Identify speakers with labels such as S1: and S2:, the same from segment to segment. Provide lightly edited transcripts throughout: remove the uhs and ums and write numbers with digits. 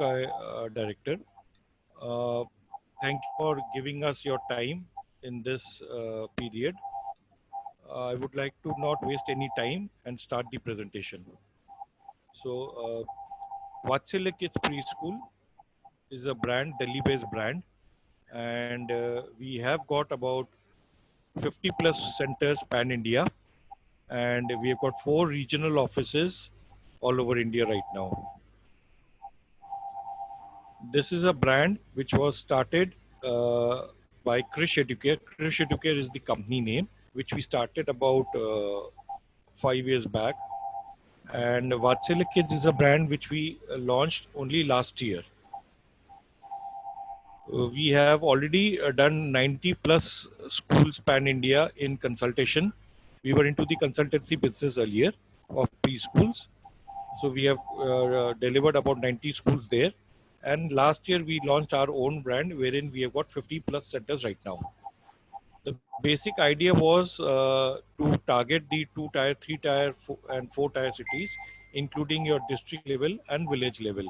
S1: का director. Thank you for giving us your time in this period. I would like to not waste any time and start the presentation. So, Vatsalya Kids Preschool is a brand, Delhi-based brand, and we have got about 50 plus centers pan India, and we have got 4 regional offices all over India right now. This is a brand which was started by Krish Educare. Krish Educare is the company name, which we started about 5 years back. And Vatsalya Kids is a brand which we launched only last year. We have already done 90 plus schools pan India in consultation. We were into the consultancy business earlier of preschools. So we have delivered about 90 schools there. And last year we launched our own brand wherein we have got 50 plus centers right now. The basic idea was to target the 2 tier, 3 tier and 4 tier cities, including your district level and village level,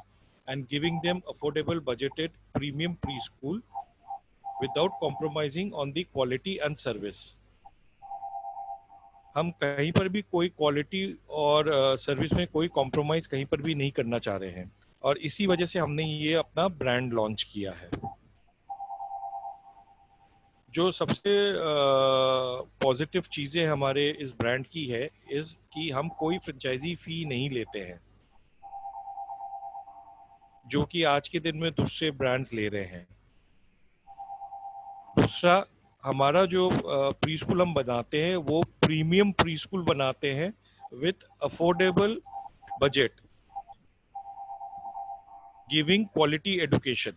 S1: and giving them affordable budgeted premium preschool without compromising on the quality and service. हम कहीं पर भी कोई quality और service में कोई compromise कहीं पर भी नहीं करना चाह रहे हैं, और इसी वजह से हमने ये अपना ब्रांड लॉन्च किया है। जो सबसे पॉजिटिव चीज़ें हमारे इस ब्रांड की है इस कि हम कोई फ्रेंचाइजी फी नहीं लेते हैं, जो कि आज के दिन में दूसरे ब्रांड्स ले रहे हैं। दूसरा, हमारा जो प्री स्कूल हम बनाते हैं वो प्रीमियम प्री स्कूल बनाते हैं with affordable budget, giving quality education.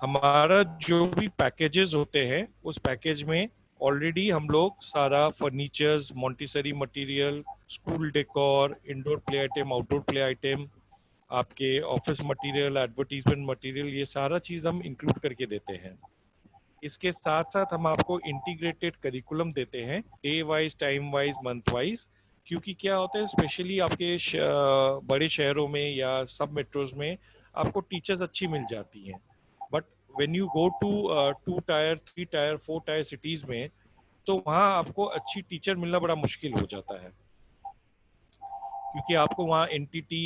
S1: हमारा जो भी पैकेजेस होते हैं उस पैकेज में ऑलरेडी हम लोग सारा furnitures, Montessori material, school decor, indoor play item, outdoor play item, आपके ऑफिस मटेरियल, एडवर्टीजमेंट मटेरियल, ये सारा चीज़ हम इंक्लूड करके देते हैं। इसके साथ साथ हम आपको इंटीग्रेटेड करिकुलम देते हैं, day wise, time wise, month wise. क्योंकि क्या होता है, स्पेशली आपके बड़े शहरों में या सब मेट्रोज में आपको टीचर्स अच्छी मिल जाती हैं, but when you go to 2 tier, 3 tier, 4 tier cities में, तो वहाँ आपको अच्छी टीचर मिलना बड़ा मुश्किल हो जाता है, क्योंकि आपको वहाँ एनटीटी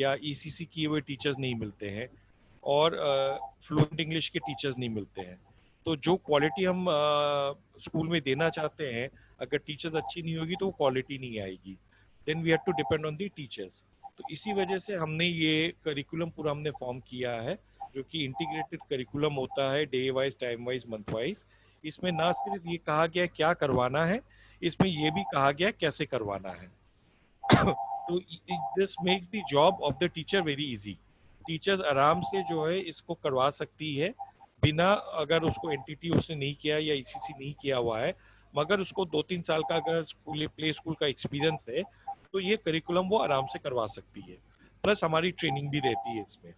S1: या ईसीसी किए हुए टीचर्स नहीं मिलते हैं और फ्लुएंट इंग्लिश के टीचर्स नहीं मिलते हैं। तो जो क्वालिटी हम स्कूल में देना चाहते हैं, अगर टीचर्स अच्छी नहीं होगी तो वो क्वालिटी नहीं आएगी। Then we have to depend on the teachers. तो इसी वजह से हमने ये करिकुलम पूरा हमने फॉर्म किया है, जो कि इंटीग्रेटेड करिकुलम होता है, day wise, time wise, month wise. इसमें ना सिर्फ ये कहा गया क्या करवाना है, इसमें ये भी कहा गया कैसे करवाना है। तो this makes the job of the teacher very easy. Teachers आराम से जो है इसको करवा सकती है, बिना, अगर उसको एनटीटी उसने नहीं किया या ईसीसी नहीं किया हुआ है, मगर उसको 2-3 साल का अगर स्कूल, प्ले स्कूल का एक्सपीरियंस है, तो ये करिकुलम वो आराम से करवा सकती है। प्लस हमारी ट्रेनिंग भी रहती है इसमें।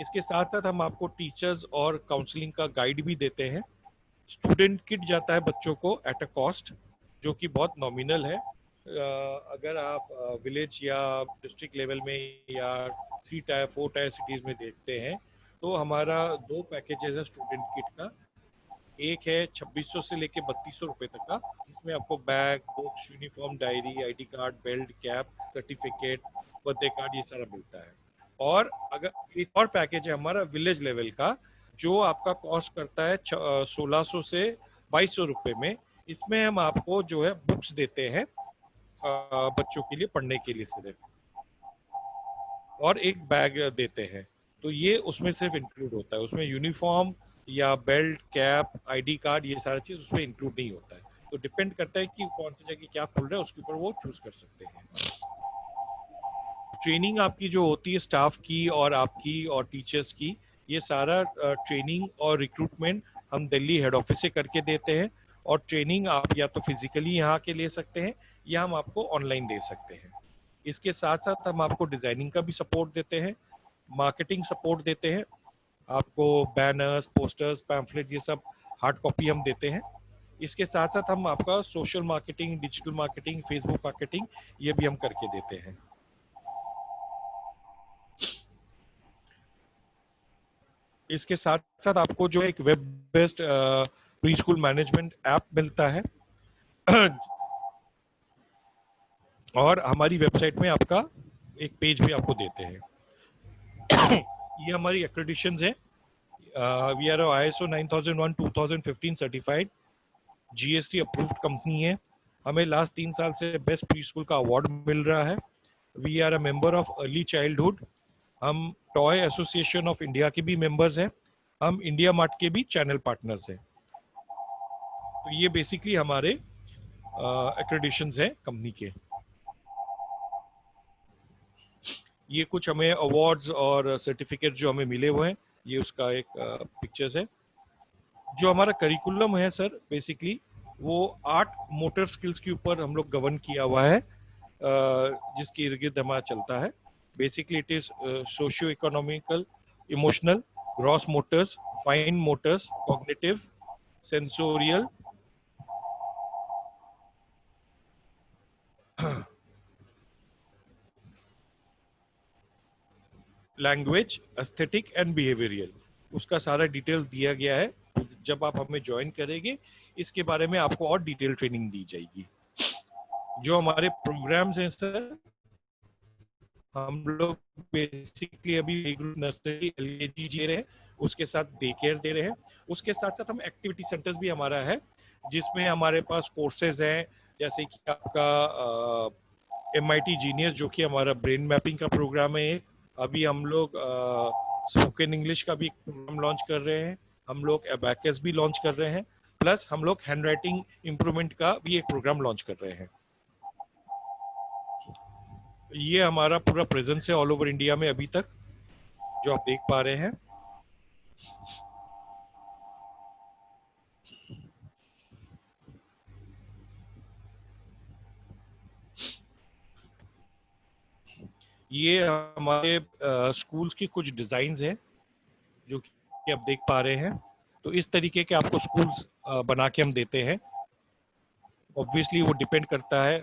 S1: इसके साथ साथ हम आपको टीचर्स और काउंसलिंग का गाइड भी देते हैं। स्टूडेंट किट जाता है बच्चों को एट अ कॉस्ट, जो कि बहुत नॉमिनल है। अगर आप विलेज या डिस्ट्रिक्ट लेवल में या 3 टायर 4 टायर सिटीज में देखते हैं, तो हमारा 2 पैकेजेस है स्टूडेंट किट का। एक है 2600 से लेके 3200 रुपए तक का, जिसमें आपको bag, books, uniform, diary, ID card, belt, cap, certificate, birthday card, ये सारा मिलता है। और अगर एक और पैकेज है हमारा विलेज लेवल का, जो आपका कॉस्ट करता है 1600 से 2200 रुपए में। इसमें हम आपको जो है बुक्स देते हैं बच्चों के लिए पढ़ने के लिए सिर्फ, और एक बैग देते हैं। तो ये उसमें सिर्फ इंक्लूड होता है, उसमें यूनिफॉर्म या बेल्ट, कैप, आईडी कार्ड, ये सारा चीज उसमें इंक्लूड नहीं होता है। तो डिपेंड करता है कि कौन सी जगह क्या खुल रहा है, उसके ऊपर वो चूज कर सकते हैं। ट्रेनिंग आपकी जो होती है स्टाफ की और आपकी और टीचर्स की, ये सारा ट्रेनिंग और रिक्रूटमेंट हम दिल्ली हेड ऑफिस से करके देते हैं। और ट्रेनिंग आप या तो फिजिकली यहाँ के ले सकते हैं या हम आपको ऑनलाइन दे सकते हैं। इसके साथ साथ हम आपको डिजाइनिंग का भी सपोर्ट देते हैं, मार्केटिंग सपोर्ट देते हैं। आपको बैनर्स, पोस्टर्स, पैम्फलेट, ये सब हार्ड कॉपी हम देते हैं। इसके साथ साथ हम आपका social marketing, digital marketing, Facebook marketing, ये भी हम करके देते हैं। इसके साथ साथ आपको जो एक web based pre school management app मिलता है और हमारी वेबसाइट में आपका एक पेज भी आपको देते हैं। ये हमारी एक्रेडिशंस है। We are ISO 9001 2015 certified, GST approved company है। हमें लास्ट 3 साल से बेस्ट प्री स्कूल का अवार्ड मिल रहा है। We are a member of early childhood. हम टॉय एसोसिएशन ऑफ इंडिया के भी मेंबर्स हैं। हम इंडिया मार्ट के भी चैनल पार्टनर्स हैं। तो ये बेसिकली हमारे एक्रेडिशंस हैं कंपनी के। ये कुछ हमें अवार्ड्स और सर्टिफिकेट जो हमें मिले हुए हैं, ये उसका एक पिक्चर्स है। जो हमारा करिकुलम है सर, बेसिकली वो 8 मोटर स्किल्स के ऊपर हम लोग गवर्न किया हुआ है, जिसके इर्द गिर्द हमारा चलता है। Basically it is socio economical, emotional, gross Motors, fine Motors, cognitive, sensorial, language, aesthetic and behavioural. उसका सारा डिटेल दिया गया है। जब आप हमें ज्वाइन करेंगे, इसके बारे में आपको और डिटेल ट्रेनिंग दी जाएगी। जो हमारे प्रोग्राम्स हैं सर, हम लोग बेसिकली अभी नर्सरी LKG दे रहे हैं, उसके साथ डे केयर दे रहे हैं। उसके साथ साथ हम एक्टिविटी सेंटर्स भी हमारा है, जिसमें हमारे पास कोर्सेज हैं, जैसे कि आपका MIT जीनियस, जो कि हमारा ब्रेन मैपिंग का प्रोग्राम है। अभी हम लोग स्पोकन इंग्लिश का भी प्रोग्राम लॉन्च कर रहे हैं। हम लोग अबैकस भी लॉन्च कर रहे हैं। प्लस हम लोग हैंड राइटिंग इम्प्रूवमेंट का भी एक प्रोग्राम लॉन्च कर रहे हैं। ये हमारा पूरा प्रेजेंस है ऑल ओवर इंडिया में अभी तक, जो आप देख पा रहे हैं। ये हमारे स्कूल्स की कुछ डिजाइन्स हैं, जो कि आप देख पा रहे हैं। तो इस तरीके के आपको स्कूल्स बना के हम देते हैं। ऑब्वियसली वो डिपेंड करता है,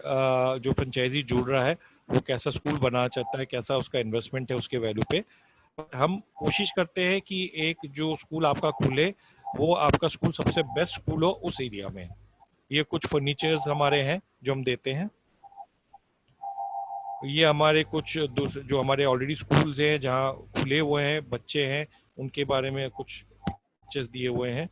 S1: जो फ्रेंचाइजी जुड़ रहा है वो कैसा स्कूल बनाना चाहता है, कैसा उसका इन्वेस्टमेंट है उसके वैल्यू पे। हम कोशिश करते हैं कि एक जो स्कूल आपका खुले, वो आपका स्कूल सबसे बेस्ट स्कूल हो उस एरिया में। ये कुछ फर्नीचर्स हमारे हैं जो हम देते हैं। ये हमारे कुछ जो हमारे ऑलरेडी स्कूल्स हैं जहाँ खुले हुए हैं, बच्चे हैं, उनके बारे में कुछ पिक्चर्स दिए हुए हैं।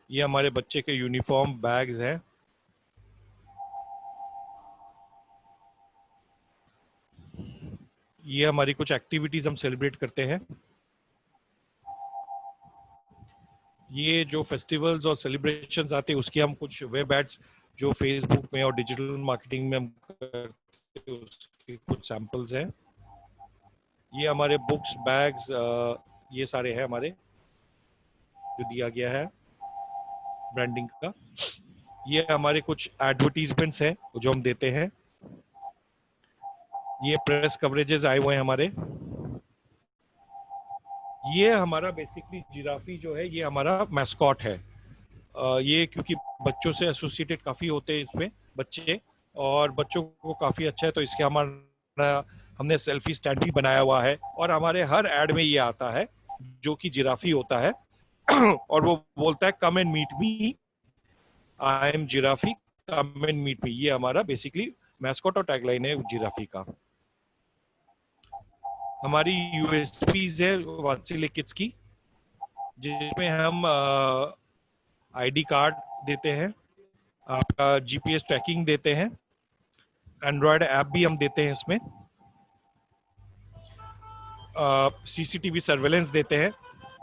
S1: ये हमारे बच्चे के यूनिफॉर्म बैग्स हैं। ये हमारी कुछ एक्टिविटीज हम सेलिब्रेट करते हैं। ये जो फेस्टिवल्स और सेलिब्रेशंस आते हैं, उसके हम कुछ वेब एड्स जो फेसबुक में और डिजिटल मार्केटिंग में हम करते हैं, उसके कुछ सैंपल्स हैं। ये हमारे बुक्स, बैग्स, ये सारे हैं हमारे, जो दिया गया है ब्रांडिंग का। ये हमारे कुछ एडवर्टीजमेंट्स हैं जो हम देते हैं। ये प्रेस कवरेजेस आए हुए हैं हमारे। ये हमारा बेसिकली जिराफी जो है, ये हमारा मैस्कॉट है। ये क्योंकि बच्चों से एसोसिएटेड काफ़ी होते हैं इसमें बच्चे, और बच्चों को काफ़ी अच्छा है, तो इसके हमारा हमने सेल्फी स्टैंड भी बनाया हुआ है। और हमारे हर एड में ये आता है, जो कि जिराफी होता है और वो बोलता है come and meet me, I am Giraffy, come and meet me. ये हमारा बेसिकली मैस्कॉट और टैगलाइन है जिराफी का। हमारी यूएसपीज है वात्सल्य किड्स की, जिसमें हम आईडी कार्ड देते हैं, आपका जीपीएस ट्रैकिंग देते हैं, एंड्रॉयड ऐप भी हम देते हैं इसमें, सीसीटीवी सर्वेलेंस देते हैं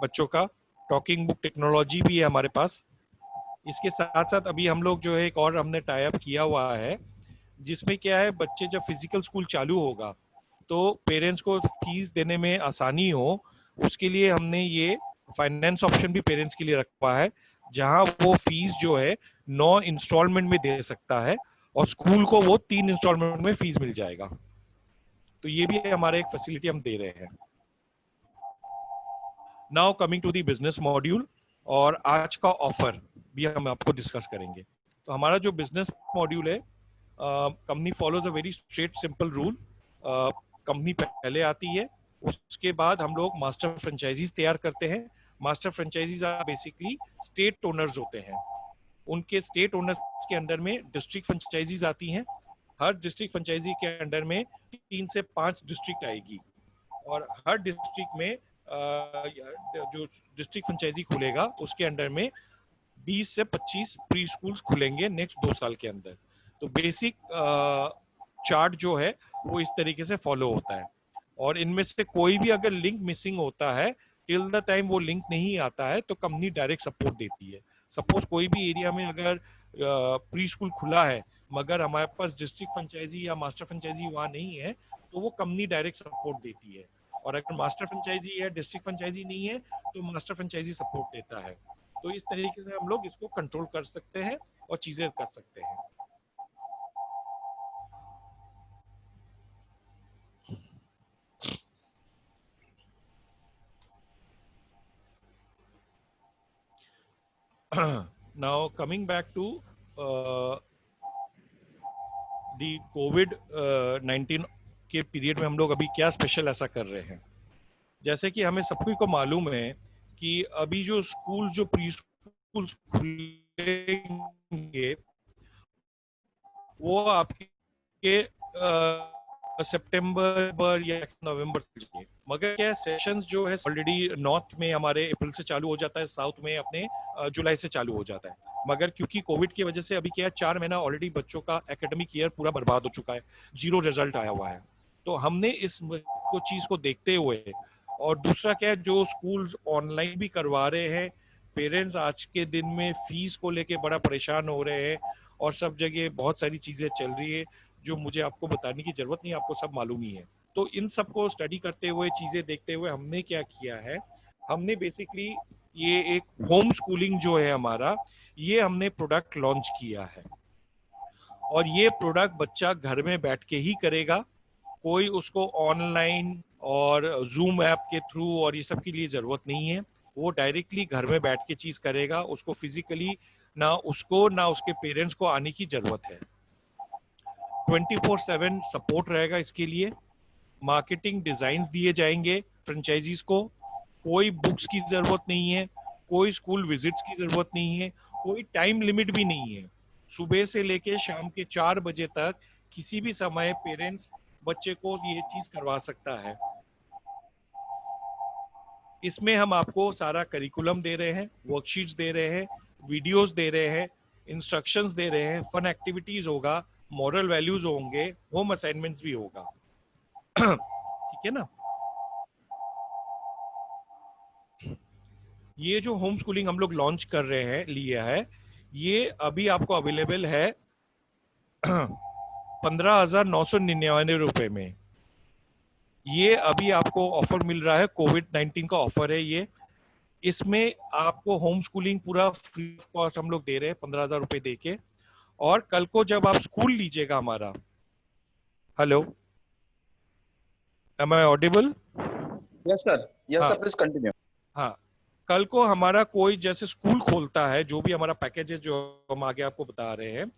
S1: बच्चों का, टॉकिंग बुक टेक्नोलॉजी भी है हमारे पास। इसके साथ साथ अभी हम लोग जो है एक और हमने टाई अप किया हुआ है, जिसमें क्या है, बच्चे जब फिजिकल स्कूल चालू होगा तो पेरेंट्स को फीस देने में आसानी हो, उसके लिए हमने ये फाइनेंस ऑप्शन भी पेरेंट्स के लिए रखा है, जहां वो फीस जो है 9 इंस्टॉलमेंट में दे सकता है और स्कूल को वो 3 इंस्टॉलमेंट में फीस मिल जाएगा। तो ये भी हमारा एक फैसिलिटी हम दे रहे हैं। Now coming to the business module, और आज का ऑफर भी हम आपको डिस्कस करेंगे। तो हमारा जो बिजनेस मॉड्यूल है, company follows a very straight simple rule. Company पहले आती है, उसके बाद हम लोग मास्टर फ्रेंचाइजीज तैयार करते हैं। Master franchisees are basically state owners होते हैं। उनके स्टेट ओनर्स के अंडर में डिस्ट्रिक्ट फ्रेंचाइजीज आती हैं। हर डिस्ट्रिक्ट फ्रेंचाइजी के अंडर में 3 से 5 डिस्ट्रिक्ट आएगी, और हर डिस्ट्रिक्ट में जो डिस्ट्रिक्ट फ्रेंचाइजी खुलेगा उसके अंडर में 20 से 25 प्री स्कूल्स खुलेंगे नेक्स्ट 2 साल के अंदर। तो बेसिक चार्ट जो है वो इस तरीके से फॉलो होता है, और इनमें से कोई भी अगर लिंक मिसिंग होता है, टिल द टाइम वो लिंक नहीं आता है, तो कंपनी डायरेक्ट सपोर्ट देती है। सपोज कोई भी एरिया में अगर प्री स्कूल खुला है मगर हमारे पास डिस्ट्रिक्ट फ्रेंचाइजी या मास्टर फ्रेंचाइजी वहाँ नहीं है, तो वो कंपनी डायरेक्ट सपोर्ट देती है। और अगर मास्टर फ्रेंचाइजी है, डिस्ट्रिक्ट फ्रेंचाइजी नहीं है, तो मास्टर फ्रेंचाइजी सपोर्ट देता है। तो इस तरीके से हम लोग इसको कंट्रोल कर सकते हैं और चीजें कर सकते हैं। Now coming back to the Covid 19 के पीरियड में हम लोग अभी क्या स्पेशल ऐसा कर रहे हैं। जैसे कि हमें सभी को मालूम है कि अभी जो स्कूल, जो प्री स्कूल खुलेंगे वो आपके सितंबर या नवंबर तक, मगर क्या सेशंस जो है ऑलरेडी नॉर्थ में हमारे अप्रैल से चालू हो जाता है, साउथ में अपने जुलाई से चालू हो जाता है। मगर क्योंकि कोविड की वजह से अभी क्या 4 महीना ऑलरेडी बच्चों का एकेडमिक ईयर पूरा बर्बाद हो चुका है, 0 रिजल्ट आया हुआ है। तो हमने इस चीज को देखते हुए, और दूसरा क्या है, जो स्कूल्स ऑनलाइन भी करवा रहे हैं, पेरेंट्स आज के दिन में फीस को लेके बड़ा परेशान हो रहे हैं, और सब जगह बहुत सारी चीजें चल रही है जो मुझे आपको बताने की जरूरत नहीं, आपको सब मालूम ही है। तो इन सबको स्टडी करते हुए, चीजें देखते हुए हमने क्या किया है, हमने बेसिकली ये एक होम स्कूलिंग जो है हमारा, ये हमने प्रोडक्ट लॉन्च किया है। और ये प्रोडक्ट बच्चा घर में बैठ के ही करेगा, कोई उसको ऑनलाइन और जूम ऐप के थ्रू और ये सब की लिए जरूरत नहीं है। वो डायरेक्टली घर में बैठ के चीज करेगा, उसको फिजिकली ना उसको ना उसके पेरेंट्स को आने की जरूरत है। 24/7 सपोर्ट रहेगा इसके लिए। मार्केटिंग डिजाइन दिए जाएंगे फ्रेंचाइजीज को। कोई बुक्स की जरूरत नहीं है, कोई स्कूल विजिट्स की जरूरत नहीं है, कोई टाइम लिमिट भी नहीं है। सुबह से लेके शाम के 4 बजे तक किसी भी समय पेरेंट्स बच्चे को ये चीज करवा सकता है। इसमें हम आपको सारा करिकुलम दे रहे हैं, वर्कशीट्स दे रहे हैं, वीडियोस दे रहे हैं, इंस्ट्रक्शंस दे रहे हैं, फन एक्टिविटीज होगा, मॉरल वैल्यूज होंगे, होम असाइनमेंट्स भी होगा। ठीक है ना। ये जो होम स्कूलिंग हम लोग लॉन्च कर रहे हैं, लिया है, ये अभी आपको अवेलेबल है 15,999 में। ये अभी आपको ऑफर मिल रहा है, कोविड-19 का ऑफर है ये। इसमें आपको होम स्कूलिंग पूरा फ्री कॉस्ट हम लोग दे रहे हैं 15,000 रुपए दे के। और कल को जब आप स्कूल लीजिएगा हमारा, hello, am I audible?
S2: Yes sir, yes
S1: हाँ
S2: सर, प्लीज कंटिन्यू।
S1: हाँ, कल को हमारा कोई जैसे स्कूल खोलता है, जो भी हमारा पैकेज है जो हम आगे आपको बता रहे हैं,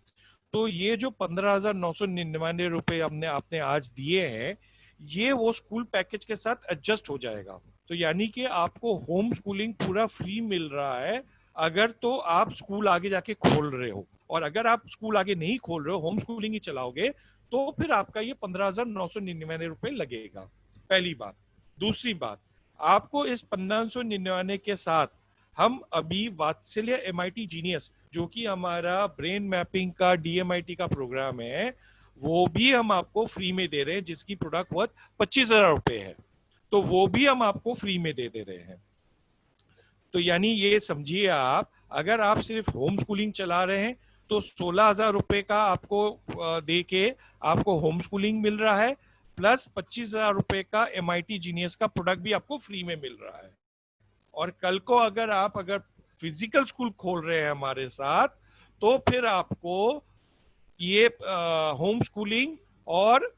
S1: तो ये जो 15,999 रुपए हमने आपने आज दिए हैं, ये वो स्कूल पैकेज के साथ एडजस्ट हो जाएगा। तो यानी कि आपको होम स्कूलिंग पूरा फ्री मिल रहा है, अगर तो आप स्कूल आगे जाके खोल रहे हो। और अगर आप स्कूल आगे नहीं खोल रहे हो, होम स्कूलिंग ही चलाओगे, तो फिर आपका ये 15,999 रुपए लगेगा। पहली बात। दूसरी बात, आपको इस 1599 के साथ हम अभी वात्सल्य MIT जीनियस, जो कि हमारा ब्रेन मैपिंग का DMIT का प्रोग्राम है, वो भी हम आपको फ्री में दे रहे हैं, जिसकी प्रोडक्ट वर्थ 25,000 रुपए है। तो वो भी हम आपको फ्री में दे रहे हैं। तो यानी ये समझिए आप, अगर आप सिर्फ होम स्कूलिंग चला रहे हैं तो 16,000 रुपए का आपको दे के आपको होम स्कूलिंग मिल रहा है, प्लस 25,000 रुपए का MIT जीनियस का प्रोडक्ट भी आपको फ्री में मिल रहा है। और कल को अगर फिजिकल स्कूल खोल रहे हैं हमारे साथ, तो फिर आपको ये होम स्कूलिंग और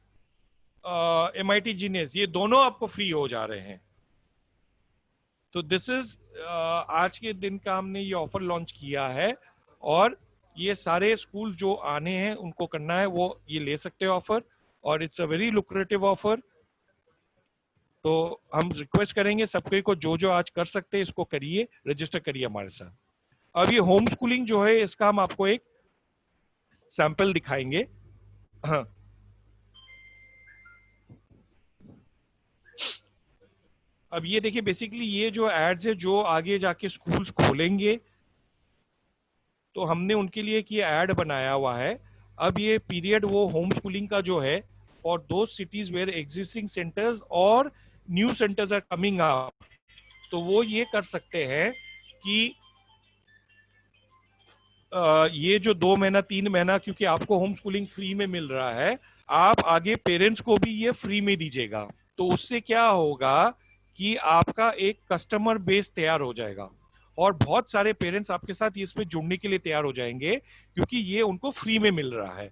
S1: MIT जीनियस, ये दोनों आपको फ्री हो जा रहे हैं। तो दिस इज आज के दिन का हमने ये ऑफर लॉन्च किया है। और ये सारे स्कूल जो आने हैं उनको करना है, वो ये ले सकते हैं ऑफर, और it's a very lucrative offer. तो हम रिक्वेस्ट करेंगे सबके को जो जो आज कर सकते हैं इसको करिए, रजिस्टर करिए हमारे साथ। अब ये होम स्कूलिंग जो है इसका हम आपको एक सैंपल दिखाएंगे। हाँ, अब ये देखिए, बेसिकली ये जो एड्स है जो आगे जाके स्कूल्स खोलेंगे तो हमने उनके लिए एक ये ऐड बनाया हुआ है। अब ये पीरियड वो होम स्कूलिंग का जो है, फॉर दो सिटीज वेयर एग्जिस्टिंग सेंटर्स और new centres are coming up, तो वो ये कर सकते हैं कि ये जो 2 महीना 3 महीना, क्योंकि आपको होम स्कूलिंग फ्री में मिल रहा है, आप आगे पेरेंट्स को भी ये फ्री में दीजिएगा। तो उससे क्या होगा कि आपका एक कस्टमर बेस तैयार हो जाएगा और बहुत सारे पेरेंट्स आपके साथ इसमें जुड़ने के लिए तैयार हो जाएंगे, क्योंकि ये उनको फ्री में मिल रहा है।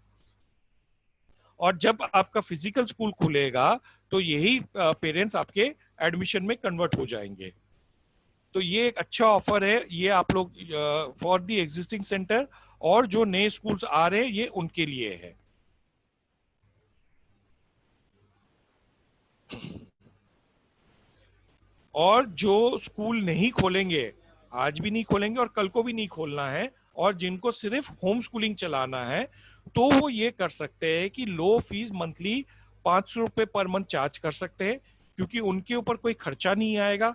S1: और जब आपका फिजिकल स्कूल खुलेगा तो यही पेरेंट्स आपके एडमिशन में कन्वर्ट हो जाएंगे। तो ये एक अच्छा ऑफर है, ये आप लोग फॉर द एग्जिस्टिंग सेंटर, और जो नए स्कूल्स आ रहे हैं ये उनके लिए है। और जो स्कूल नहीं खोलेंगे, आज भी नहीं खोलेंगे और कल को भी नहीं खोलना है, और जिनको सिर्फ होम स्कूलिंग चलाना है, तो वो ये कर सकते हैं कि लो फीस मंथली 500 रुपये पर मंथ चार्ज कर सकते हैं, क्योंकि उनके ऊपर कोई खर्चा नहीं आएगा,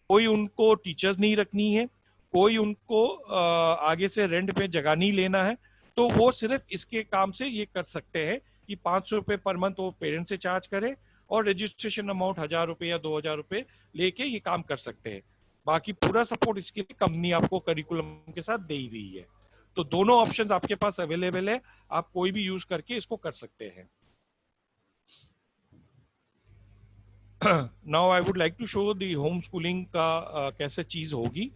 S1: कोई उनको टीचर्स नहीं रखनी है, कोई उनको आगे से रेंट पे जगह नहीं लेना है। तो वो सिर्फ इसके काम से ये कर सकते हैं कि 500 रुपये पर मंथ वो पेरेंट्स से चार्ज करें, और रजिस्ट्रेशन अमाउंट 1,000 रुपये या 2,000 रुपये लेके ये काम कर सकते हैं। बाकी पूरा सपोर्ट इसके लिए कंपनी आपको करिकुलम के साथ दे ही रही है। तो दोनों ऑप्शंस आपके पास अवेलेबल है, आप कोई भी यूज करके इसको कर सकते हैं। Now I would like to show the home schooling का कैसे चीज होगी।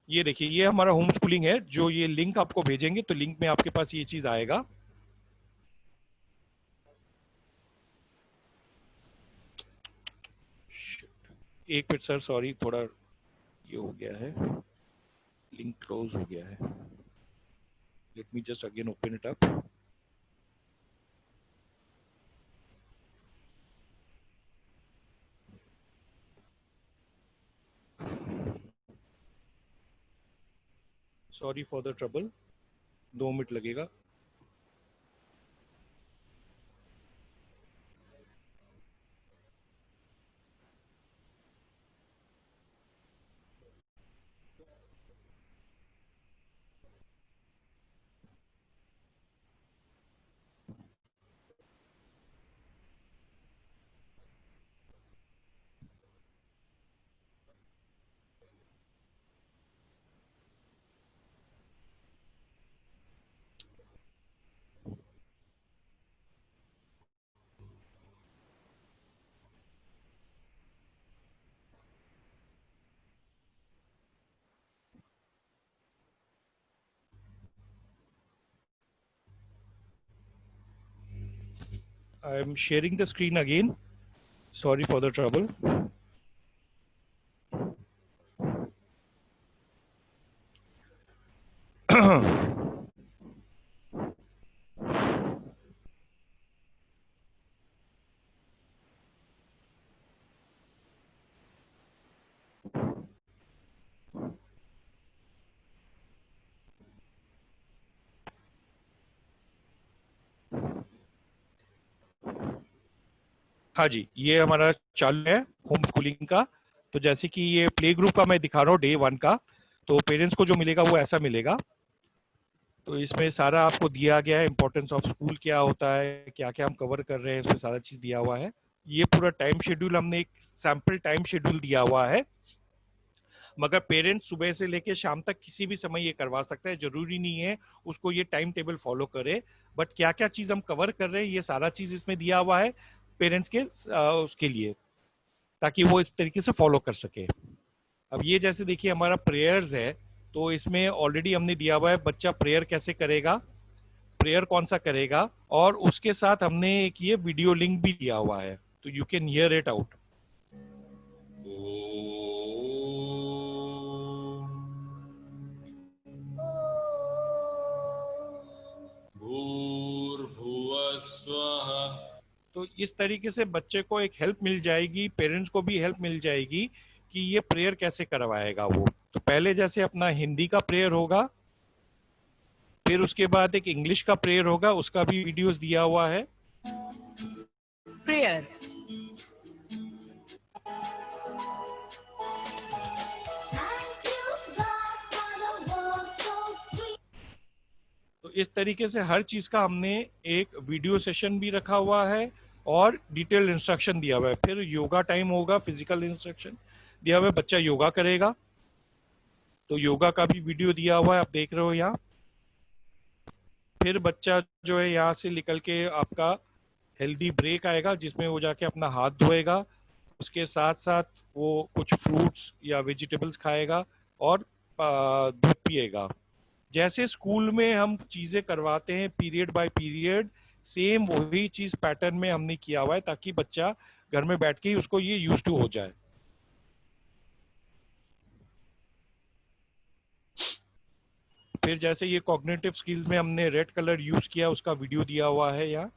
S1: ये देखिए, ये हमारा होम स्कूलिंग है, जो ये लिंक आपको भेजेंगे तो लिंक में आपके पास ये चीज आएगा। एक मिनट सर, सॉरी, थोड़ा ये हो गया है, लिंक क्लोज हो गया है। Let me just again open it up. Sorry for the trouble, 2 minute लगेगा। I am sharing the screen again, sorry for the trouble. हाँ जी, ये हमारा चालू है होम स्कूलिंग का। तो जैसे कि ये प्ले ग्रुप का मैं दिखा रहा हूँ डे 1 का, तो पेरेंट्स को जो मिलेगा वो ऐसा मिलेगा। तो इसमें सारा आपको दिया गया है, इंपॉर्टेंस ऑफ स्कूल क्या होता है, क्या क्या हम कवर कर रहे हैं, इसमें सारा चीज दिया हुआ है। ये पूरा टाइम शेड्यूल हमने एक सैंपल टाइम शेड्यूल दिया हुआ है, मगर पेरेंट्स सुबह से लेके शाम तक किसी भी समय ये करवा सकता है, जरूरी नहीं है उसको ये टाइम टेबल फॉलो करे। बट क्या क्या चीज हम कवर कर रहे हैं ये सारा चीज इसमें दिया हुआ है पेरेंट्स के उसके लिए, ताकि वो इस तरीके से फॉलो कर सके। अब ये जैसे देखिए हमारा प्रेयर्स है, तो इसमें ऑलरेडी हमने दिया हुआ है बच्चा प्रेयर कैसे करेगा, प्रेयर कौन सा करेगा, और उसके साथ हमने एक ये वीडियो लिंक भी दिया हुआ है, तो you can hear it out.
S3: भूर्भुवस्वः।
S1: तो इस तरीके से बच्चे को एक हेल्प मिल जाएगी, पेरेंट्स को भी हेल्प मिल जाएगी कि ये प्रेयर कैसे करवाएगा वो। तो पहले जैसे अपना हिंदी का प्रेयर होगा, फिर उसके बाद एक इंग्लिश का प्रेयर होगा, उसका भी वीडियोस दिया हुआ है।
S4: प्रेयर।
S1: तो इस तरीके से हर चीज का हमने एक वीडियो सेशन भी रखा हुआ है और डिटेल इंस्ट्रक्शन दिया हुआ है। फिर योगा टाइम होगा, फिजिकल इंस्ट्रक्शन दिया हुआ है, बच्चा योगा करेगा, तो योगा का भी वीडियो दिया हुआ है, आप देख रहे हो यहाँ। फिर बच्चा जो है यहाँ से निकल के आपका हेल्दी ब्रेक आएगा, जिसमें वो जाके अपना हाथ धोएगा, उसके साथ साथ वो कुछ फ्रूट्स या वेजिटेबल्स खाएगा और दूध पिएगा। जैसे स्कूल में हम चीजें करवाते हैं पीरियड बाय पीरियड, सेम वही चीज पैटर्न में हमने किया हुआ है, ताकि बच्चा घर में बैठ के ही उसको ये यूज टू हो जाए। फिर जैसे ये कॉग्निटिव स्किल्स में हमने रेड कलर यूज किया, उसका वीडियो दिया हुआ है यहाँ।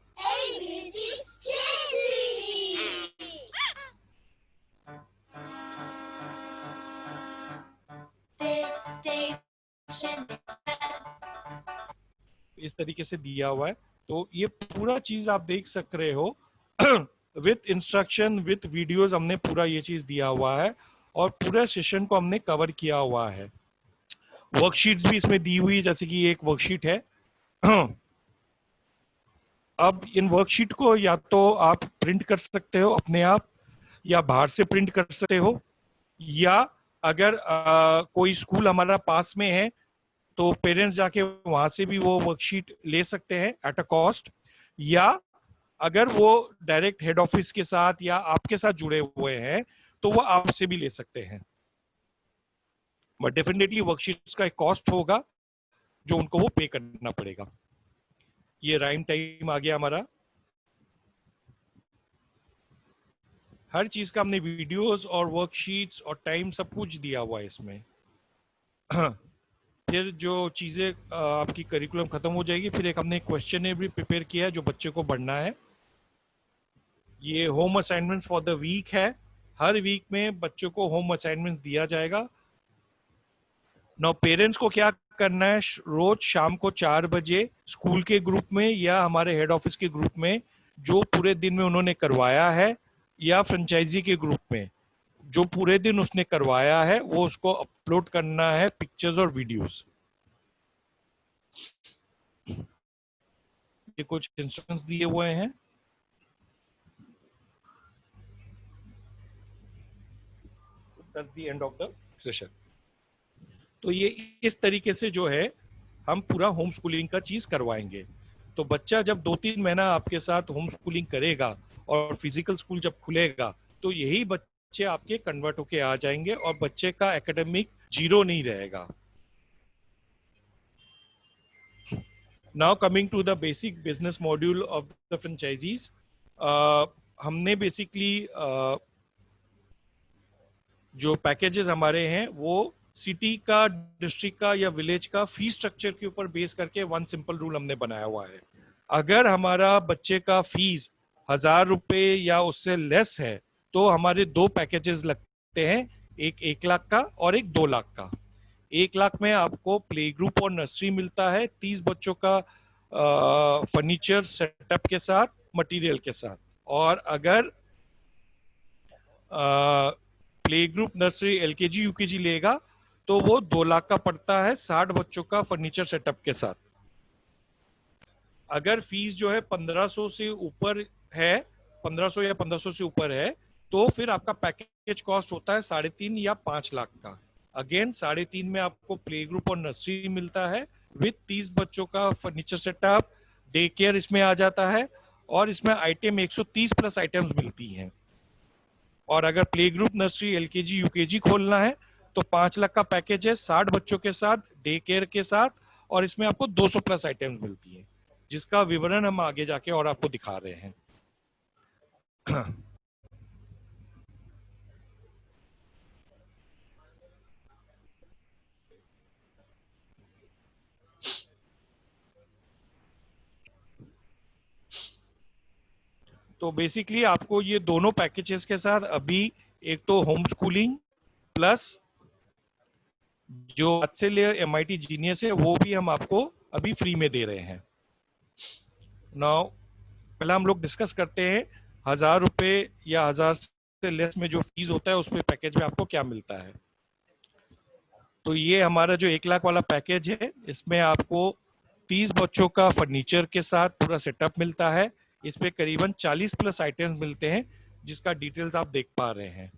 S1: इस तरीके से दिया हुआ है, तो ये पूरा चीज आप देख सक रहे हो विथ इंस्ट्रक्शन विथ वीडियोस, हमने पूरा ये चीज दिया हुआ है और पूरे सेशन को हमने कवर किया हुआ है। वर्कशीट्स भी इसमें दी हुई है, जैसे कि एक वर्कशीट है। अब इन वर्कशीट को या तो आप प्रिंट कर सकते हो अपने आप, या बाहर से प्रिंट कर सकते हो, या अगर कोई स्कूल हमारा पास में है तो पेरेंट्स जाके वहां से भी वो वर्कशीट ले सकते हैं एट अ कॉस्ट, या अगर वो डायरेक्ट हेड ऑफिस के साथ या आपके साथ जुड़े हुए हैं तो वो आपसे भी ले सकते हैं। बट डेफिनेटली वर्कशीट्स का एक कॉस्ट होगा जो उनको वो पे करना पड़ेगा। ये राइम टाइम आ गया हमारा। हर चीज का हमने वीडियोस और वर्कशीट्स और टाइम सब कुछ दिया हुआ है इसमें। फिर जो चीजें आपकी करिकुलम खत्म हो जाएगी, फिर एक हमने क्वेश्चन भी प्रिपेयर किया है जो बच्चे को पढ़ना है। ये home assignments for the week है, हर वीक में बच्चों को होम असाइनमेंट्स दिया जाएगा। नाउ पेरेंट्स को क्या करना है, रोज शाम को 4 बजे स्कूल के ग्रुप में या हमारे हेड ऑफिस के ग्रुप में जो पूरे दिन में उन्होंने करवाया है, या फ्रेंचाइजी के ग्रुप में जो पूरे दिन उसने करवाया है, वो उसको अपलोड करना है, पिक्चर्स और वीडियोस। ये कुछ इंस्ट्रक्शंस दिए हुए हैं। That's the end of the session। तो ये इस तरीके से जो है हम पूरा होम स्कूलिंग का चीज करवाएंगे। तो बच्चा जब 2-3 महीना आपके साथ होम स्कूलिंग करेगा और फिजिकल स्कूल जब खुलेगा तो यही बच्चे आपके कन्वर्ट होके आ जाएंगे और बच्चे का एकेडमिक जीरो नहीं रहेगा। Now coming to the basic business module of the franchisees, हमने बेसिकली जो पैकेजेस हमारे हैं वो सिटी का, डिस्ट्रिक्ट का या विलेज का फी स्ट्रक्चर के ऊपर बेस करके वन सिंपल रूल हमने बनाया हुआ है। अगर हमारा बच्चे का फीस 1000 रुपए या उससे लेस है तो हमारे 2 पैकेजेस लगते हैं, एक 1 लाख का और एक 2 लाख का। 1 लाख में आपको प्ले ग्रुप और नर्सरी मिलता है 30 बच्चों का फर्नीचर सेटअप के साथ, मटेरियल के साथ। और अगर play group, nursery, LKG, UKG लेगा तो वो 2 लाख का पड़ता है 60 बच्चों का फर्नीचर सेटअप के साथ। अगर फीस जो है 1500 से ऊपर है, 1500 या 1500 से ऊपर है, तो फिर आपका पैकेज कॉस्ट होता है 3.5 या 5 लाख का। अगेन 3.5 में आपको प्ले ग्रुप और नर्सरी मिलता है विथ 30 बच्चों का फर्नीचर सेटअप, डे केयर इसमें आ जाता है, और इसमें आइटम 130 प्लस आइटम्स मिलती हैं। और अगर play group, nursery, LKG, UKG खोलना है तो 5 लाख का पैकेज है 60 बच्चों के साथ, डे केयर के साथ, और इसमें आपको 200 प्लस आइटम्स मिलती हैं, जिसका विवरण हम आगे जाके और आपको दिखा रहे हैं। तो बेसिकली आपको ये दोनों पैकेजेस के साथ अभी एक तो होम स्कूलिंग प्लस जो आज से ले MIT जीनियस है वो भी हम आपको अभी फ्री में दे रहे हैं। नाउ पहला हम लोग डिस्कस करते हैं 1000 रुपए या 1000 से लेस में जो फीस होता है उसमें पैकेज में आपको क्या मिलता है। तो ये हमारा जो 1 लाख वाला पैकेज है, इसमें आपको 30 बच्चों का फर्नीचर के साथ पूरा सेटअप मिलता है। इसमें करीबन 40 प्लस आइटम्स मिलते हैं, जिसका डिटेल्स आप देख पा रहे हैं।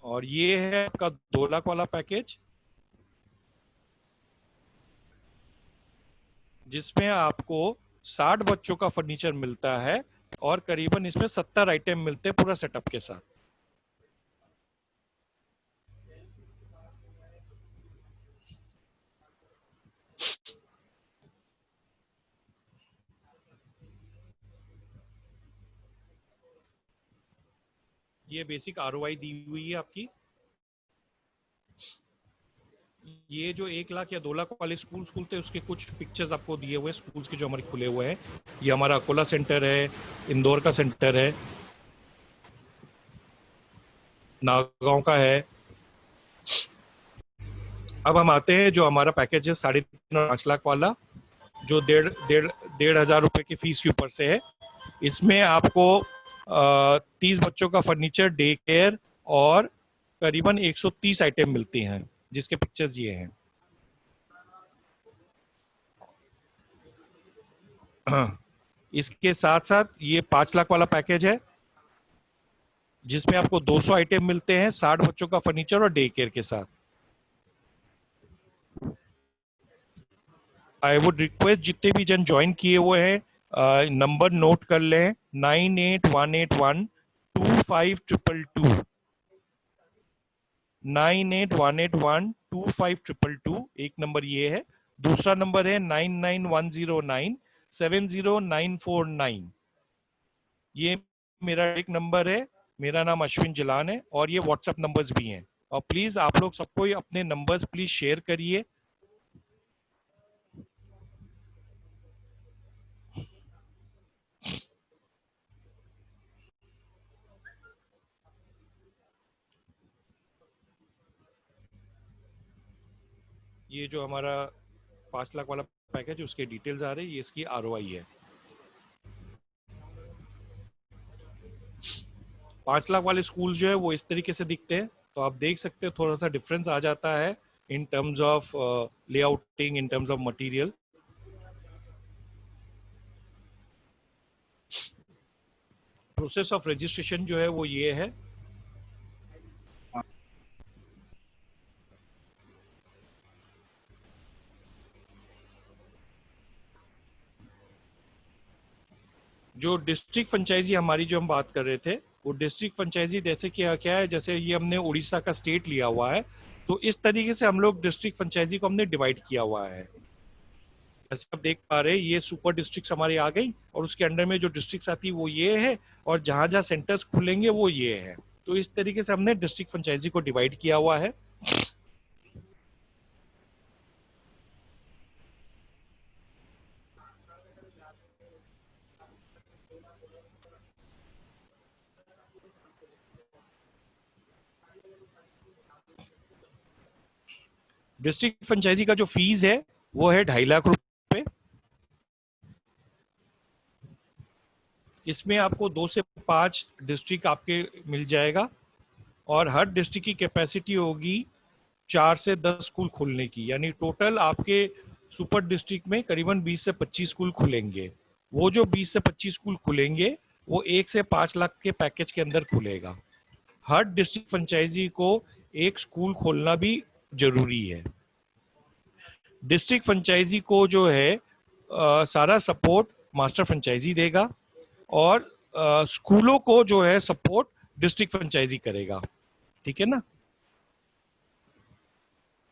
S1: और ये है आपका 2 लाख वाला पैकेज, जिसमें आपको 60 बच्चों का फर्नीचर मिलता है और करीबन इसमें 70 आइटम मिलते हैं पूरा सेटअप के साथ। ये बेसिक ROI दी हुई है आपकी। ये जो 1 लाख या 2 लाख वाले स्कूल थे उसके कुछ पिक्चर्स आपको दिए हुए हैं स्कूल्स के जो हमारे खुले हुए हैं। ये हमारा अकोला सेंटर है, इंदौर का सेंटर है, नागांव का है। अब हम आते हैं जो हमारा पैकेज है 3.5 और 5 लाख वाला, जो 1,500 रुपए की फीस के ऊपर से है। इसमें आपको 30 बच्चों का फर्नीचर, डे केयर और करीबन 130 आइटम मिलती हैं, जिसके पिक्चर्स ये हैं। इसके साथ साथ ये 5 लाख वाला पैकेज है, जिसमें आपको 200 आइटम मिलते हैं, 60 बच्चों का फर्नीचर और डे केयर के साथ। आई वुड रिक्वेस्ट जितने भी जन ज्वाइन किए हुए हैं नंबर नोट कर लें, 9818125222 9818125222 एक नंबर ये है। दूसरा नंबर है 9910970949। ये मेरा एक नंबर है। मेरा नाम अश्विन जिलान है और ये व्हाट्सएप नंबर्स भी हैं। और प्लीज आप लोग सबको अपने नंबर्स प्लीज शेयर करिए। ये जो हमारा 5 लाख वाला पैकेज उसके डिटेल्स आ रहे हैं, ये इसकी ROI है। 5 लाख वाले स्कूल जो है वो इस तरीके से दिखते हैं, तो आप देख सकते हो थोड़ा सा डिफरेंस आ जाता है in terms of layouting, in terms of material. Process of registration जो है वो ये है। जो डिस्ट्रिक्ट फ्रेंचाइजी हमारी जो हम बात कर रहे थे, वो डिस्ट्रिक्ट फ्रेंचाइजी जैसे क्या क्या है, जैसे ये हमने उड़ीसा का स्टेट लिया हुआ है, तो इस तरीके से हम लोग डिस्ट्रिक्ट फ्रेंचाइजी को हमने डिवाइड किया हुआ है। जैसे आप देख पा रहे हैं ये सुपर डिस्ट्रिक्ट हमारी आ गई और उसके अंडर में जो डिस्ट्रिक्ट आती है वो ये है, और जहां जहां सेंटर्स खुलेंगे वो ये है। तो इस तरीके से हमने डिस्ट्रिक्ट फ्रेंचाइजी को डिवाइड किया हुआ है। डिस्ट्रिक्ट फ्रेंचाइजी का जो फीस है वो है 2.5 लाख रुपए। इसमें आपको 2 से 5 डिस्ट्रिक्ट आपके मिल जाएगा और हर डिस्ट्रिक्ट की कैपेसिटी होगी 4 से 10 स्कूल खुलने की, यानी टोटल आपके सुपर डिस्ट्रिक्ट में करीबन 20 से 25 स्कूल खुलेंगे। वो जो 20 से 25 स्कूल खुलेंगे वो 1 से 5 लाख के पैकेज के अंदर खुलेगा। हर डिस्ट्रिक्ट फ्रेंचाइजी को एक स्कूल खोलना भी जरूरी है। डिस्ट्रिक्ट फ्रेंचाइजी को जो है सारा सपोर्ट मास्टर फ्रेंचाइजी देगा और स्कूलों को जो है सपोर्ट डिस्ट्रिक्ट फ्रेंचाइजी करेगा। ठीक है ना।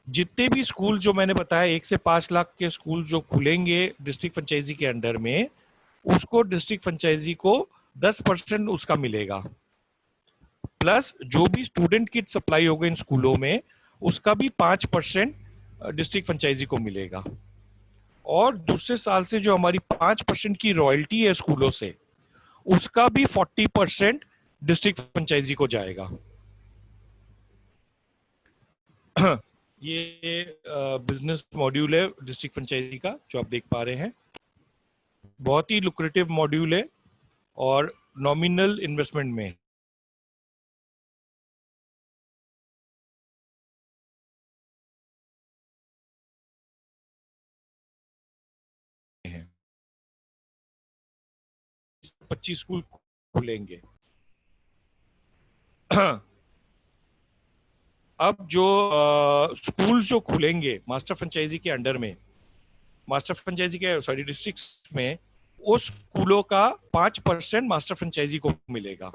S1: जितने भी स्कूल जो मैंने बताया 1 से 5 लाख के स्कूल जो खुलेंगे डिस्ट्रिक्ट फ्रेंचाइजी के अंडर में, उसको डिस्ट्रिक्ट फ्रेंचाइजी को 10% उसका मिलेगा, प्लस जो भी स्टूडेंट किट सप्लाई होगा इन स्कूलों में उसका भी 5% डिस्ट्रिक्ट फ्रेंचाइजी को मिलेगा। और दूसरे साल से जो हमारी 5% की रॉयल्टी है स्कूलों से, उसका भी 40% डिस्ट्रिक्ट फ्रेंचाइजी को जाएगा। ये बिजनेस मॉड्यूल है डिस्ट्रिक्ट फ्रेंचाइजी का जो आप देख पा रहे हैं। बहुत ही लुक्रेटिव मॉड्यूल है और नॉमिनल इन्वेस्टमेंट में है। 25 स्कूल खुलेंगे। अब जो स्कूल जो खुलेंगे मास्टर फ्रेंचाइजी के अंडर में, मास्टर फ्रेंचाइजी के सॉरी डिस्ट्रिक्ट में, उस स्कूलों का 5% मास्टर फ्रेंचाइजी को मिलेगा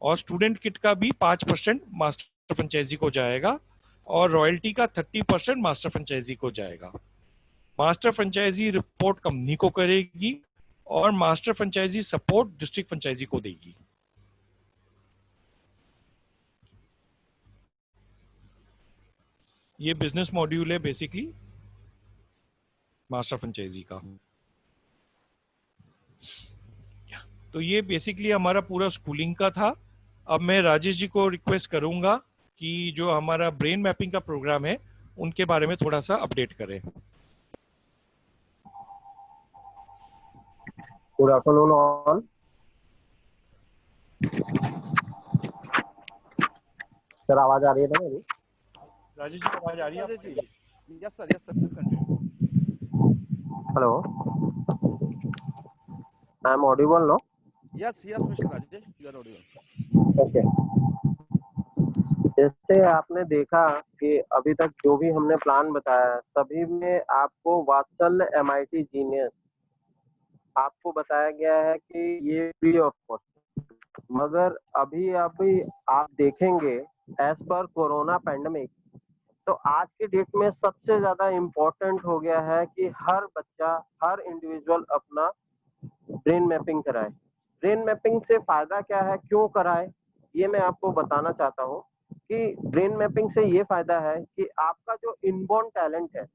S1: और स्टूडेंट किट का भी 5% मास्टर फ्रेंचाइजी को जाएगा और रॉयल्टी का 30% मास्टर फ्रेंचाइजी को जाएगा। मास्टर फ्रेंचाइजी रिपोर्ट कंपनी को करेगी और master franchisee support district franchisee को देगी। ये बिजनेस मॉड्यूल है बेसिकली मास्टर फ्रेंचाइजी का। तो ये बेसिकली हमारा पूरा स्कूलिंग का था। अब मैं राजेश जी को रिक्वेस्ट करूंगा कि जो हमारा ब्रेन मैपिंग का प्रोग्राम है उनके बारे में थोड़ा सा अपडेट करें।
S2: Good afternoon all. सर आवाज आ रही है ना मेरी?
S1: राजेश जी आवाज आ रही है
S4: राजेश जी?
S1: आपको?
S4: Yes sir please continue.
S2: Hello, I am audible no?
S4: Yes mister Rajesh, you are audible.
S2: Okay. जैसे आपने देखा कि अभी तक जो भी हमने प्लान बताया सभी में आपको वात्सल्य MIT जीनियस आपको बताया गया है कि ये फ्री ऑफ कॉस्ट, मगर अभी आप देखेंगे एज पर कोरोना पैंडेमिक, तो आज के डेट में सबसे ज्यादा इम्पोर्टेंट हो गया है कि हर बच्चा, हर इंडिविजुअल अपना ब्रेन मैपिंग कराए। ब्रेन मैपिंग से फायदा क्या है, क्यों कराए, ये मैं आपको बताना चाहता हूँ कि ब्रेन मैपिंग से ये फायदा है कि आपका जो इनबॉर्न टैलेंट है,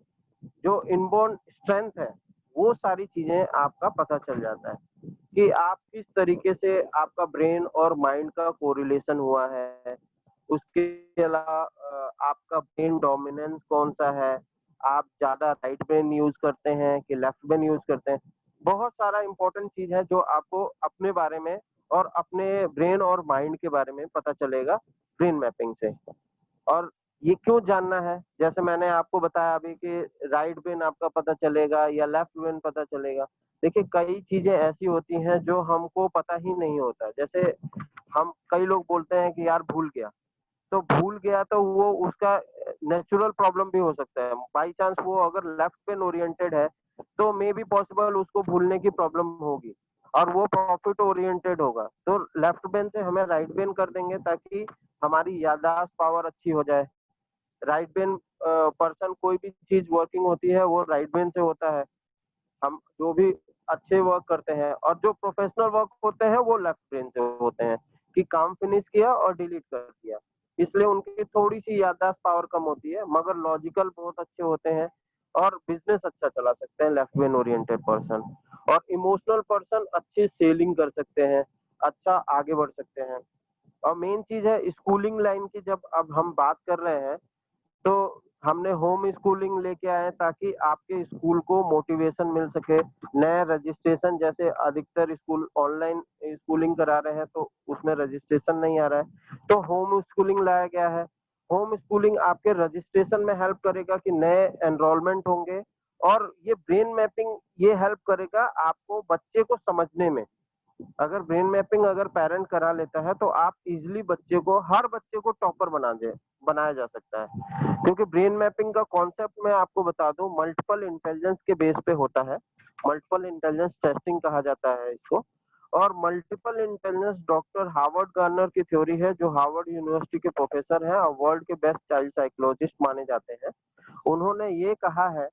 S2: जो इनबॉर्न स्ट्रेंथ है, वो सारी चीजें आपका पता चल जाता है कि आप किस तरीके से आपका ब्रेन और माइंड का कोरिलेशन हुआ है। उसके अलावा आपका ब्रेन डोमिनेंस कौन सा है, आप ज्यादा राइट ब्रेन यूज करते हैं कि लेफ्ट ब्रेन यूज करते हैं। बहुत सारा इंपॉर्टेंट चीज है जो आपको अपने बारे में और अपने ब्रेन और माइंड के बारे में पता चलेगा ब्रेन मैपिंग से। और ये क्यों जानना है, जैसे मैंने आपको बताया अभी कि राइट ब्रेन आपका पता चलेगा या लेफ्ट ब्रेन पता चलेगा। देखिए कई चीजें ऐसी होती हैं जो हमको पता ही नहीं होता। जैसे हम कई लोग बोलते हैं कि यार भूल गया, तो भूल गया तो वो उसका नेचुरल प्रॉब्लम भी हो सकता है। बाई चांस वो अगर लेफ्ट ब्रेन ओरिएंटेड है तो मे बी पॉसिबल उसको भूलने की प्रॉब्लम होगी और वो प्रॉफिट ओरिएंटेड होगा, तो लेफ्ट ब्रेन से हमें राइट ब्रेन कर देंगे ताकि हमारी याददाश्त पावर अच्छी हो जाए। राइट ब्रेन पर्सन कोई भी चीज वर्किंग होती है वो राइट ब्रेन से होता है। हम जो भी अच्छे वर्क करते हैं और जो प्रोफेशनल वर्क होते हैं वो लेफ्ट ब्रेन से होते हैं कि काम फिनिश किया और डिलीट कर दिया, इसलिए उनकी थोड़ी सी याददाश्त पावर कम होती है, मगर लॉजिकल बहुत अच्छे होते हैं और बिजनेस अच्छा चला सकते हैं लेफ्ट ब्रेन ओरिएंटेड पर्सन। और इमोशनल पर्सन अच्छी सेलिंग कर सकते हैं, अच्छा आगे बढ़ सकते हैं। और मेन चीज है स्कूलिंग लाइन की, जब अब हम बात कर रहे हैं तो हमने होम स्कूलिंग लेके आए ताकि आपके स्कूल को मोटिवेशन मिल सके। नए रजिस्ट्रेशन, जैसे अधिकतर स्कूल ऑनलाइन स्कूलिंग करा रहे हैं तो उसमें रजिस्ट्रेशन नहीं आ रहा है, तो होम स्कूलिंग लाया गया है। होम स्कूलिंग आपके रजिस्ट्रेशन में हेल्प करेगा कि नए एनरोलमेंट होंगे, और ये ब्रेन मैपिंग ये हेल्प करेगा आपको बच्चे को समझने में अगर ब्रेन मैपिंग अगर पेरेंट करा लेता है तो आप इजिली बच्चे को, हर बच्चे को टॉपर बनाया जा सकता है। क्योंकि ब्रेन मैपिंग का कॉन्सेप्ट मैं आपको बता दूं, मल्टीपल इंटेलिजेंस के बेस पे होता है। मल्टीपल इंटेलिजेंस टेस्टिंग कहा जाता है इसको। और multiple intelligence doctor Harvard Garner की थ्योरी है, जो हार्वर्ड यूनिवर्सिटी के प्रोफेसर हैं और वर्ल्ड के बेस्ट चाइल्ड साइकोलॉजिस्ट माने जाते हैं। उन्होंने ये कहा है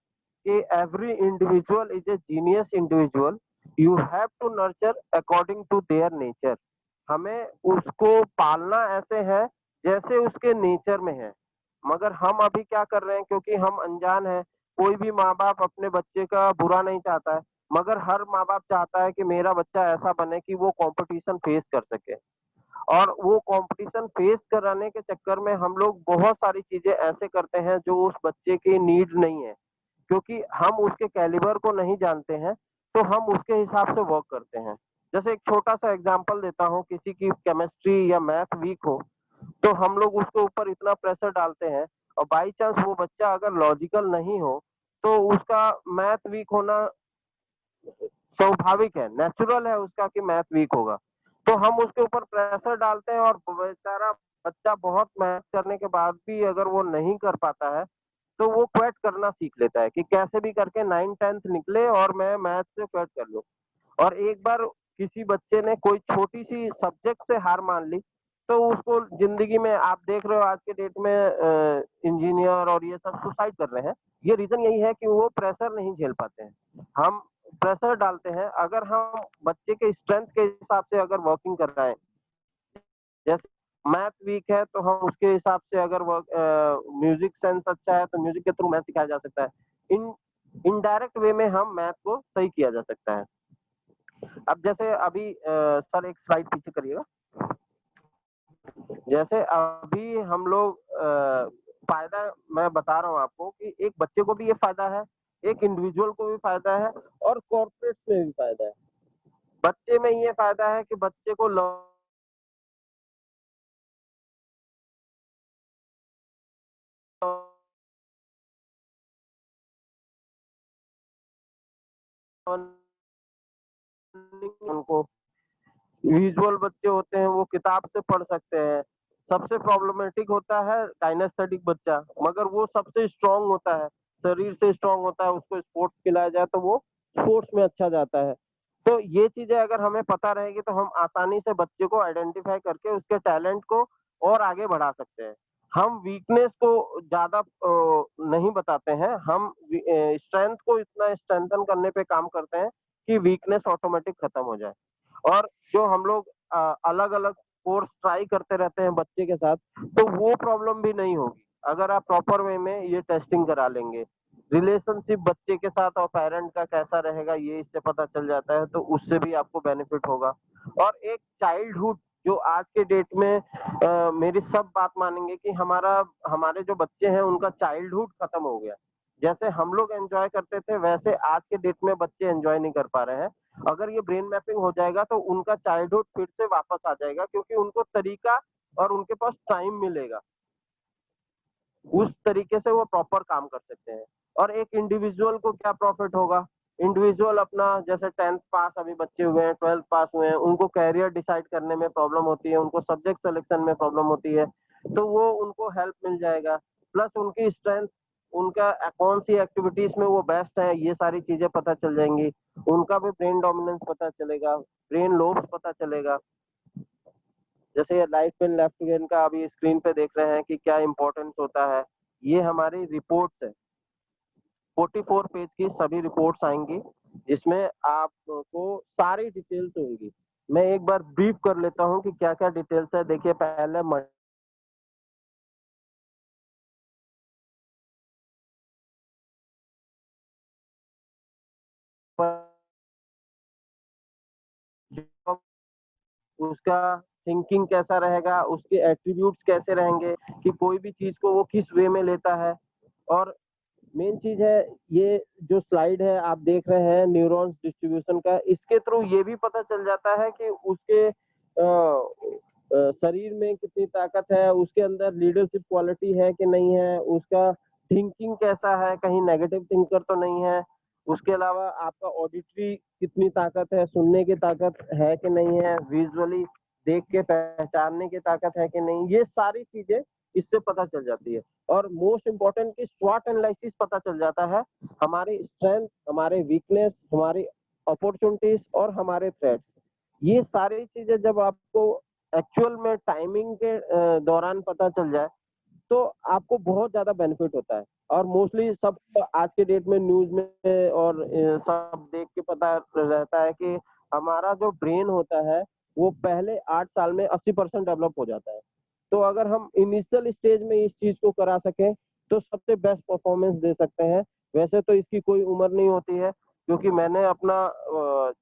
S2: कि every individual is a genius individual, you have to nurture according to their nature. हमें उसको पालना ऐसे है जैसे उसके नेचर में है। मगर हम अभी क्या कर रहे हैं, क्योंकि हम अनजान हैं, कोई भी माँ बाप अपने बच्चे का बुरा नहीं चाहता है, मगर हर माँ बाप चाहता है कि मेरा बच्चा ऐसा बने कि वो कंपटीशन फेस कर सके। और वो कंपटीशन फेस कराने के चक्कर में हम लोग बहुत सारी चीजें ऐसे करते हैं जो उस बच्चे की नीड नहीं है। क्योंकि हम उसके कैलिबर को नहीं जानते हैं, तो हम उसके हिसाब से वर्क करते हैं। जैसे एक छोटा सा एग्जांपल देता हूँ, किसी की केमिस्ट्री या मैथ वीक हो, तो हम लोग उसके ऊपर इतना प्रेशर डालते हैं, और बाई चांस वो बच्चा अगर लॉजिकल नहीं हो, तो उसका मैथ वीक होना स्वाभाविक है, नेचुरल है उसका कि मैथ वीक होगा। तो हम उसके ऊपर प्रेशर डालते हैं, और बेचारा बच्चा बहुत मेहनत करने के बाद भी अगर वो नहीं कर पाता है, तो वो क्विट करना सीख लेता है कि कैसे भी करके 9th-10th निकले और मैं मैथ से क्विट कर लूं। और एक बार किसी बच्चे ने कोई छोटी सी सब्जेक्ट से हार मान ली, तो उसको जिंदगी में, आप देख रहे हो आज के डेट में इंजीनियर और ये सब सुसाइड कर रहे हैं। ये रीजन यही है कि वो प्रेशर नहीं झेल पाते हैं। हम प्रेशर डालते हैं। अगर हम बच्चे के स्ट्रेंथ के हिसाब से अगर वर्किंग कर रहे हैं, जैसे मैथ वीक है तो हम उसके हिसाब से, अगर म्यूजिक सेंस अच्छा है तो म्यूजिक के थ्रू मैथ सिखाया जा सकता है। इन इनडायरेक्ट वे में हम मैथ को सही किया जा सकता है। अब जैसे अभी सर एक स्लाइड पीछे करिएगा। जैसे अभी हम लोग फायदा मैं बता रहा हूँ आपको कि एक बच्चे को भी ये फायदा है, एक इंडिविजुअल को भी फायदा है, और कॉर्पोरेट में भी फायदा है। बच्चे में ये फायदा है कि बच्चे को उनको विजुअल बच्चे होते हैं, वो किताब से पढ़ सकते हैं। सबसे प्रॉब्लमेटिक होता है काइनेस्थेटिक बच्चा, मगर वो सबसे स्ट्रांग होता है, शरीर से स्ट्रांग होता है। उसको स्पोर्ट्स खिलाया जाए तो वो स्पोर्ट्स में अच्छा जाता है। तो ये चीजें अगर हमें पता रहेगी तो हम आसानी से बच्चे को आइडेंटिफाई करके उसके टैलेंट को और आगे बढ़ा सकते हैं। हम वीकनेस को ज्यादा नहीं बताते हैं, हम स्ट्रेंथ को इतना स्ट्रेंथन करने पे काम करते हैं कि वीकनेस ऑटोमेटिक खत्म हो जाए। और जो हम लोग अलग अलग कोर्स ट्राई करते रहते हैं बच्चे के साथ, तो वो प्रॉब्लम भी नहीं होगी अगर आप प्रॉपर वे में ये टेस्टिंग करा लेंगे। रिलेशनशिप बच्चे के साथ और पेरेंट का कैसा रहेगा ये इससे पता चल जाता है, तो उससे भी आपको बेनिफिट होगा। और एक चाइल्डहुड, जो आज के डेट में मेरी सब बात मानेंगे कि हमारे जो बच्चे हैं उनका चाइल्डहुड खत्म हो गया। जैसे हम लोग एंजॉय करते थे वैसे आज के डेट में बच्चे एंजॉय नहीं कर पा रहे हैं। अगर ये ब्रेन मैपिंग हो जाएगा तो उनका चाइल्डहुड फिर से वापस आ जाएगा, क्योंकि उनको तरीका और उनके पास टाइम मिलेगा, उस तरीके से वो प्रॉपर काम कर सकते हैं। और एक इंडिविजुअल को क्या प्रॉफिट होगा, इंडिविजुअल अपना, जैसे 10th पास अभी बच्चे हुए हैं, 12th पास हुए हैं, उनको कैरियर डिसाइड करने में प्रॉब्लम होती है, उनको सब्जेक्ट सिलेक्शन में प्रॉब्लम होती है, तो वो उनको हेल्प मिल जाएगा। प्लस उनकी स्ट्रेंथ, उनका कौन सी एक्टिविटीज में वो बेस्ट है, ये सारी चीजें पता चल जाएंगी। उनका भी ब्रेन डोमिनेंस पता चलेगा, ब्रेन लोब्स पता चलेगा। जैसे ये राइट पेन लेफ्ट पेन का अभी स्क्रीन पे देख रहे हैं कि क्या इंपॉर्टेंस होता है। ये हमारी रिपोर्ट्स है, 44 पेज की सभी रिपोर्ट्स आएंगी, जिसमें आपको सारी डिटेल्स होंगी। मैं एक बार ब्रीफ कर लेता हूँ कि क्या क्या डिटेल्स है। देखिए, पहले उसका थिंकिंग कैसा रहेगा, उसके एट्रीब्यूट्स कैसे रहेंगे, कि कोई भी चीज को वो किस वे में लेता है। और मेन चीज है, ये जो स्लाइड है आप देख रहे हैं न्यूरॉन्स डिस्ट्रीब्यूशन का, इसके थ्रू ये भी पता चल जाता है कि उसके शरीर में कितनी ताकत है, उसके अंदर लीडरशिप क्वालिटी है कि नहीं है, उसका थिंकिंग कैसा है, कहीं नेगेटिव थिंकर तो नहीं है, उसके अलावा आपका ऑडिटरी कितनी ताकत है, सुनने की ताकत है कि नहीं है, विजुअली देख के पहचानने की ताकत है कि नहीं, ये सारी चीजें इससे पता चल जाती है। और मोस्ट इम्पोर्टेंट की स्वॉट एनालिसिस पता चल जाता है, हमारी स्ट्रेंथ, हमारे वीकनेस, हमारी अपॉर्चुनिटीज और हमारे थ्रेट्स। ये सारी चीजें जब आपको एक्चुअल में टाइमिंग के दौरान पता चल जाए तो आपको बहुत ज्यादा बेनिफिट होता है। और मोस्टली सब आज के डेट में न्यूज में और सब देख के पता रहता है कि हमारा जो ब्रेन होता है वो पहले 8 साल में 80% डेवलप हो जाता है। तो अगर हम इनिशियल स्टेज में इस चीज को करा सकें तो सबसे बेस्ट परफॉर्मेंस दे सकते हैं। वैसे तो इसकी कोई उम्र नहीं होती है, क्योंकि मैंने अपना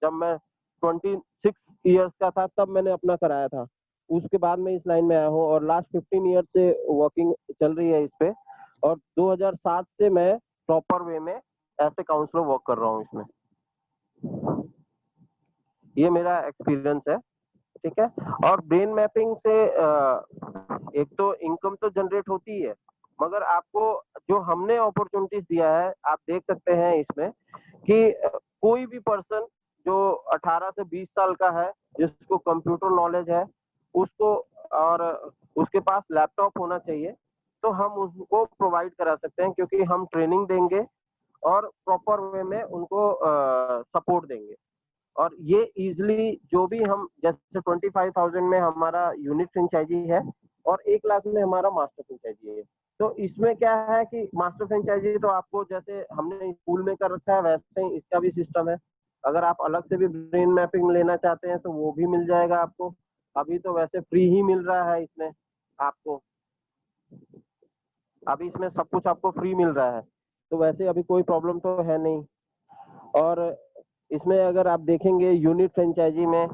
S2: जब मैं 26 ईयर्स का था तब मैंने अपना कराया था, उसके बाद मैं इस लाइन में आया हूँ और लास्ट 15 ईयर से वर्किंग चल रही है इस पे। और 2007 से मैं प्रॉपर वे में ऐसे काउंसलर वर्क कर रहा हूँ इसमें। ये मेरा एक्सपीरियंस है, ठीक है। और ब्रेन मैपिंग से एक तो इनकम तो जनरेट होती है, मगर आपको जो हमने अपॉर्चुनिटीज दिया है, आप देख सकते हैं इसमें कि कोई भी पर्सन जो 18 से 20 साल का है, जिसको कंप्यूटर नॉलेज है उसको, और उसके पास लैपटॉप होना चाहिए, तो हम उसको प्रोवाइड करा सकते हैं, क्योंकि हम ट्रेनिंग देंगे और प्रॉपर वे में उनको सपोर्ट देंगे। और ये इजिली जो भी हम, जैसे 25,000 में हमारा यूनिट फ्रेंचाइजी है और 1 लाख में हमारा मास्टर फ्रेंचाइजी है। तो इसमें क्या है कि मास्टर फ्रेंचाइजी तो आपको जैसे हमने स्कूल में कर रखा है वैसे ही इसका भी सिस्टम है। अगर आप अलग से भी ब्रेन मैपिंग लेना चाहते हैं तो वो भी मिल जाएगा आपको। अभी तो वैसे फ्री ही मिल रहा है इसमें आपको, अभी इसमें सब कुछ आपको फ्री मिल रहा है, तो वैसे अभी कोई प्रॉब्लम तो है नहीं। और इसमें अगर आप देखेंगे यूनिट फ्रेंचाइजी में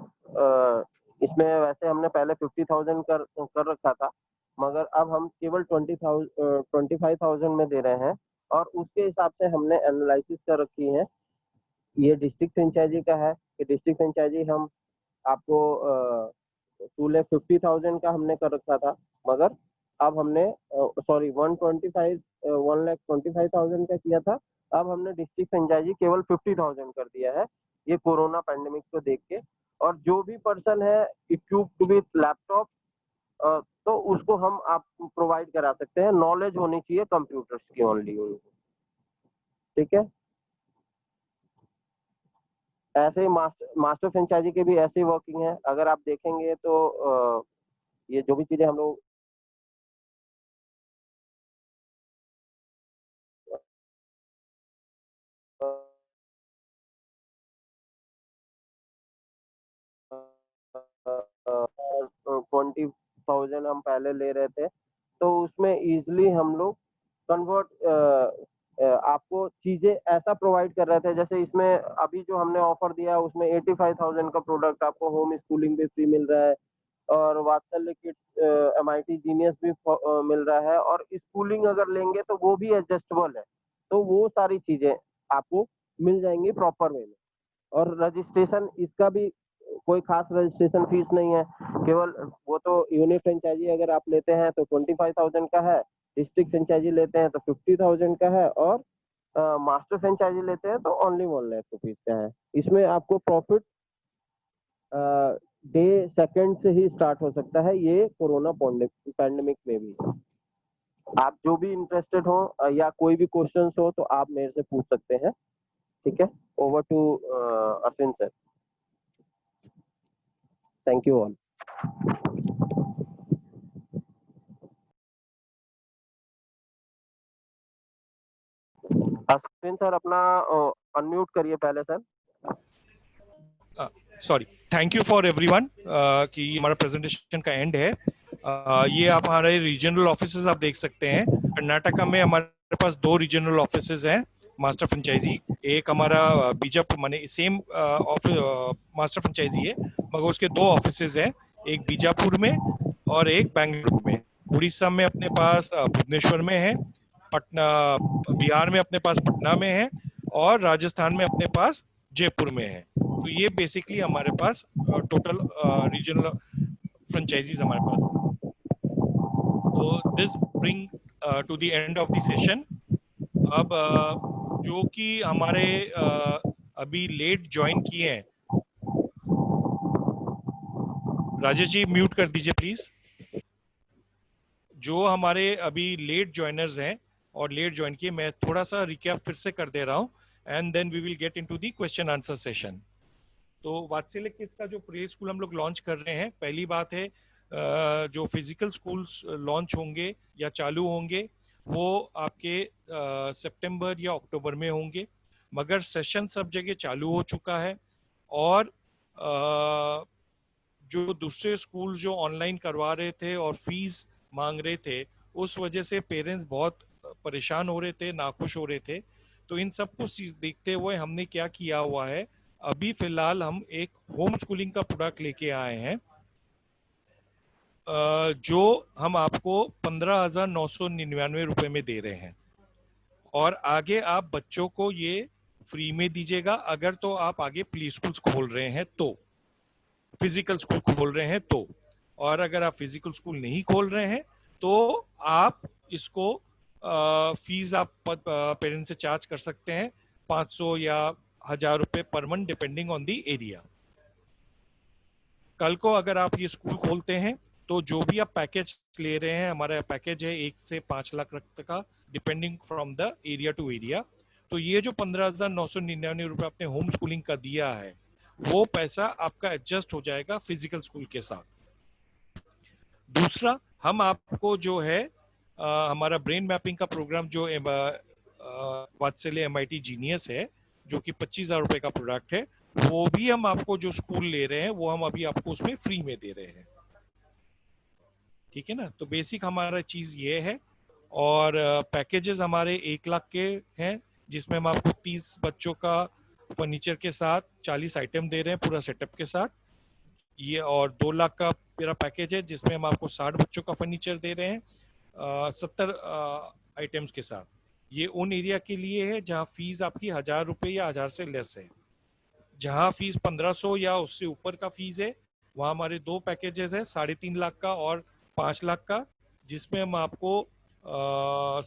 S2: इसमें वैसे हमने पहले 50,000 कर रखा था, मगर अब हम केवल 25,000 में दे रहे हैं। और उसके हिसाब से हमने एनालिसिस कर रखी है। ये डिस्ट्रिक्ट फ्रेंचाइजी का है कि डिस्ट्रिक्ट फ्रेंचाइजी हम आपको 2,50,000 का हमने कर रखा था, मगर अब हमने 1,25,000 का किया था। अब हमने डिस्ट्रिक्ट फ्रेंचाइजी केवल 50,000 कर दिया है, ये कोरोना पैंडेमिक को देख के। और जो भी पर्सन है इक्विप्ड विथ लैपटॉप, तो उसको हम आप प्रोवाइड करा सकते हैं। नॉलेज होनी चाहिए कंप्यूटर्स की ओनली उनको, ठीक है। ऐसे ही मास्टर फ्रेंचाइजी के भी ऐसे ही वर्किंग है। अगर आप देखेंगे तो ये जो भी चीजें हम लोग 20,000 हम पहले ले रहे थे, तो उसमें इजिली हम लोग कन्वर्ट आपको चीजें ऐसा प्रोवाइड कर रहे थे। जैसे इसमें अभी जो हमने ऑफर दिया उसमें 85,000 का प्रोडक्ट आपको होम स्कूलिंग भी फ्री मिल रहा है, और वात्सल्य किट MIT जीनियस भी मिल रहा है, और स्कूलिंग अगर लेंगे तो वो भी एडजस्टेबल है। तो वो सारी चीजें आपको मिल जाएंगी प्रॉपर वे में। और रजिस्ट्रेशन इसका भी कोई खास रजिस्ट्रेशन फीस नहीं है, केवल वो तो यूनिट फ्रेंचाइजी अगर आप लेते हैं तो 25,000 का है, डिस्ट्रिक्ट फ्रेंचाइजी लेते हैं तो 50,000 का है, और मास्टर फ्रेंचाइजी लेते हैं तो ओनली 1 लाख रुपीज का है। इसमें आपको प्रॉफिट डे सेकंड से ही स्टार्ट हो सकता है, ये कोरोना पैंडेमिक में भी। आप जो भी इंटरेस्टेड हो या कोई भी क्वेश्चंस हो तो आप मेरे से पूछ सकते हैं, ठीक है। Over to Ashwin sir, thank you all. Ashwin sir अपना अनम्यूट करिए पहले sir.
S1: Sorry, thank you for everyone कि हमारा प्रेजेंटेशन का एंड है। ये आप हमारे रीजनल ऑफिसेज आप देख सकते हैं। कर्नाटका में हमारे पास 2 रीजनल ऑफिसेज हैं मास्टर फ्रेंचाइजी। एक हमारा बीजापुर, माने सेम मास्टर फ्रेंचाइजी है मगर उसके 2 ऑफिसेज हैं, एक बीजापुर में और एक बेंगलुरु में। उड़ीसा में अपने पास भुवनेश्वर में है, पटना बिहार में अपने पास पटना में है, और राजस्थान में अपने पास जयपुर में है। तो ये बेसिकली हमारे पास टोटल रीजनल फ्रेंचाइजीज हमारे पास। तो this bring to the end of the session. अब जो कि हमारे अभी लेट ज्वाइन किए हैं, राजेश जी म्यूट कर दीजिए प्लीज। जो हमारे अभी लेट ज्वाइनर्स हैं और लेट ज्वाइन किए, मैं थोड़ा सा रिकैप फिर से कर दे रहा हूँ, and then we will get into the question answer session. तो वात्सल्य किड्स का जो प्ले स्कूल हम लोग लॉन्च कर रहे हैं, पहली बात है जो फिजिकल स्कूल्स लॉन्च होंगे या चालू होंगे वो आपके सितंबर या अक्टूबर में होंगे, मगर सेशन सब जगह चालू हो चुका है। और जो दूसरे स्कूल जो ऑनलाइन करवा रहे थे और फीस मांग रहे थे, उस वजह से पेरेंट्स बहुत परेशान हो रहे थे, नाखुश हो रहे थे। तो इन सब कुछ देखते हुए हमने क्या किया हुआ है, अभी फिलहाल हम एक होम स्कूलिंग का प्रोडक्ट लेके आए हैं, जो हम आपको 15,999 रुपए में दे रहे हैं। और आगे आप बच्चों को ये फ्री में दीजिएगा, अगर तो आप आगे प्ले स्कूल्स खोल रहे हैं तो, फिजिकल स्कूल खोल रहे हैं तो। और अगर आप फिजिकल स्कूल नहीं खोल रहे हैं तो आप इसको फीस आप पेरेंट्स से चार्ज कर सकते हैं, 500 या 1,000 रुपए per month, depending on the area. कल को अगर आप ये स्कूल खोलते हैं तो जो भी आप पैकेज ले रहे हैं, हमारा पैकेज है 1 से 5 लाख तक का, depending from the area to area. तो ये जो 15,999 रुपए आपने होम स्कूलिंग का दिया है, वो पैसा आपका एडजस्ट हो जाएगा फिजिकल स्कूल के साथ। दूसरा, हम आपको जो है हमारा ब्रेन मैपिंग का प्रोग्राम जो वात्सल्य MIT जीनियस है, जो कि 25,000 रुपए का प्रोडक्ट है, वो भी हम आपको जो स्कूल ले रहे हैं वो हम अभी आपको उसमें फ्री में दे रहे हैं। ठीक है ना? तो बेसिक हमारा चीज ये है। और पैकेजेस हमारे 1 लाख के हैं, जिसमें हम आपको 30 बच्चों का फर्नीचर के साथ 40 आइटम दे रहे हैं पूरा सेटअप के साथ ये। और 2 लाख का मेरा पैकेज है, जिसमें हम आपको 60 बच्चों का फर्नीचर दे रहे हैं 70 आइटम्स के साथ। ये उन एरिया के लिए है जहाँ फीस आपकी 1,000 रुपए या 1,000 से लेस है। जहाँ फीस 1,500 या उससे ऊपर का फीस है, वहाँ हमारे 2 पैकेजेस है, 3.5 लाख का और 5 लाख का, जिसमें हम आपको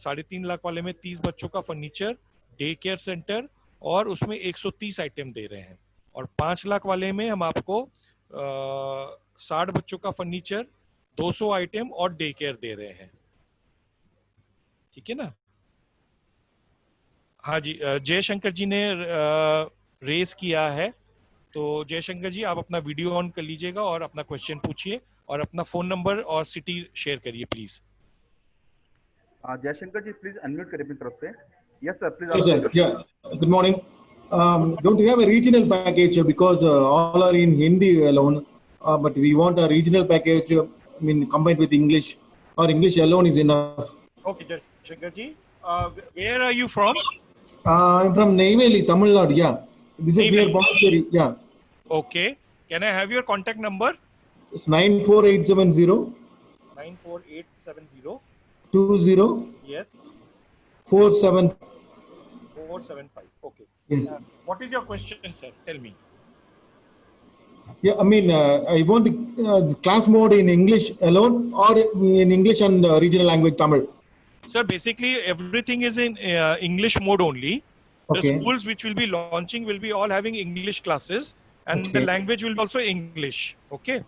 S1: 3.5 लाख वाले में 30 बच्चों का फर्नीचर, डे केयर सेंटर और उसमें 130 आइटम दे रहे हैं। और 5 लाख वाले में हम आपको 60 बच्चों का फर्नीचर, 200 आइटम और डे केयर दे रहे हैं। ठीक है ना? हाँ जी, जयशंकर जी ने रेस किया है, तो जयशंकर जी आप अपना वीडियो ऑन कर लीजिएगा और अपना क्वेश्चन पूछिए और अपना फोन नंबर और सिटी शेयर करिए please.
S4: Jaishankar ji please unmute करिए अपनी तरफ से। Yes sir please.
S5: Yes, sir. Yeah. Good morning. Don't you have a regional package because all are in Hindi alone, but we want a regional package. I mean, combined with English, or English alone is enough.
S1: Okay, Jayashankar ji, where are you from?
S5: I'm from Neyveli, Tamil Nadu. Yeah, this is near Pondicherry. Yeah.
S1: Okay, can I have your contact number?
S5: It's 94870
S1: 94870
S5: 20
S1: yes
S5: 47.
S1: 475. Okay.
S5: Yes.
S1: What is your question, sir? Tell me.
S5: Yeah, I mean, I want the class mode in English alone or in English and regional language Tamil.
S1: Sir, basically everything is in English mode only.
S5: Okay.
S1: The schools which will be launching will be all having English classes, and
S5: Okay.
S1: the language will be also English. Okay.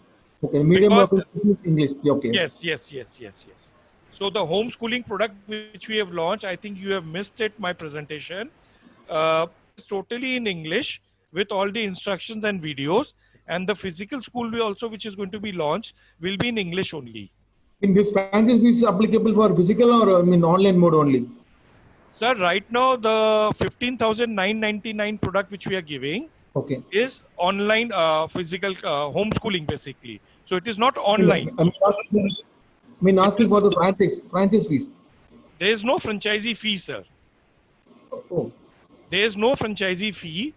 S5: Okay, medium
S1: Because-
S5: of English is English. Okay.
S1: Yes. So the homeschooling product which we have launched, I think you have missed it, my presentation. It's totally in English with all the instructions and videos. And the physical school we also, which is going to be launched, will be in English only.
S5: In this franchise is applicable for physical or I mean online mode only?
S1: Sir, right now the 15,999 product which we are giving
S5: Okay.
S1: is online physical homeschooling basically. So it is not online.
S5: I mean asking for the franchise fees.
S1: There is no franchisee fee, sir.
S5: Oh.
S1: There is no franchisee fee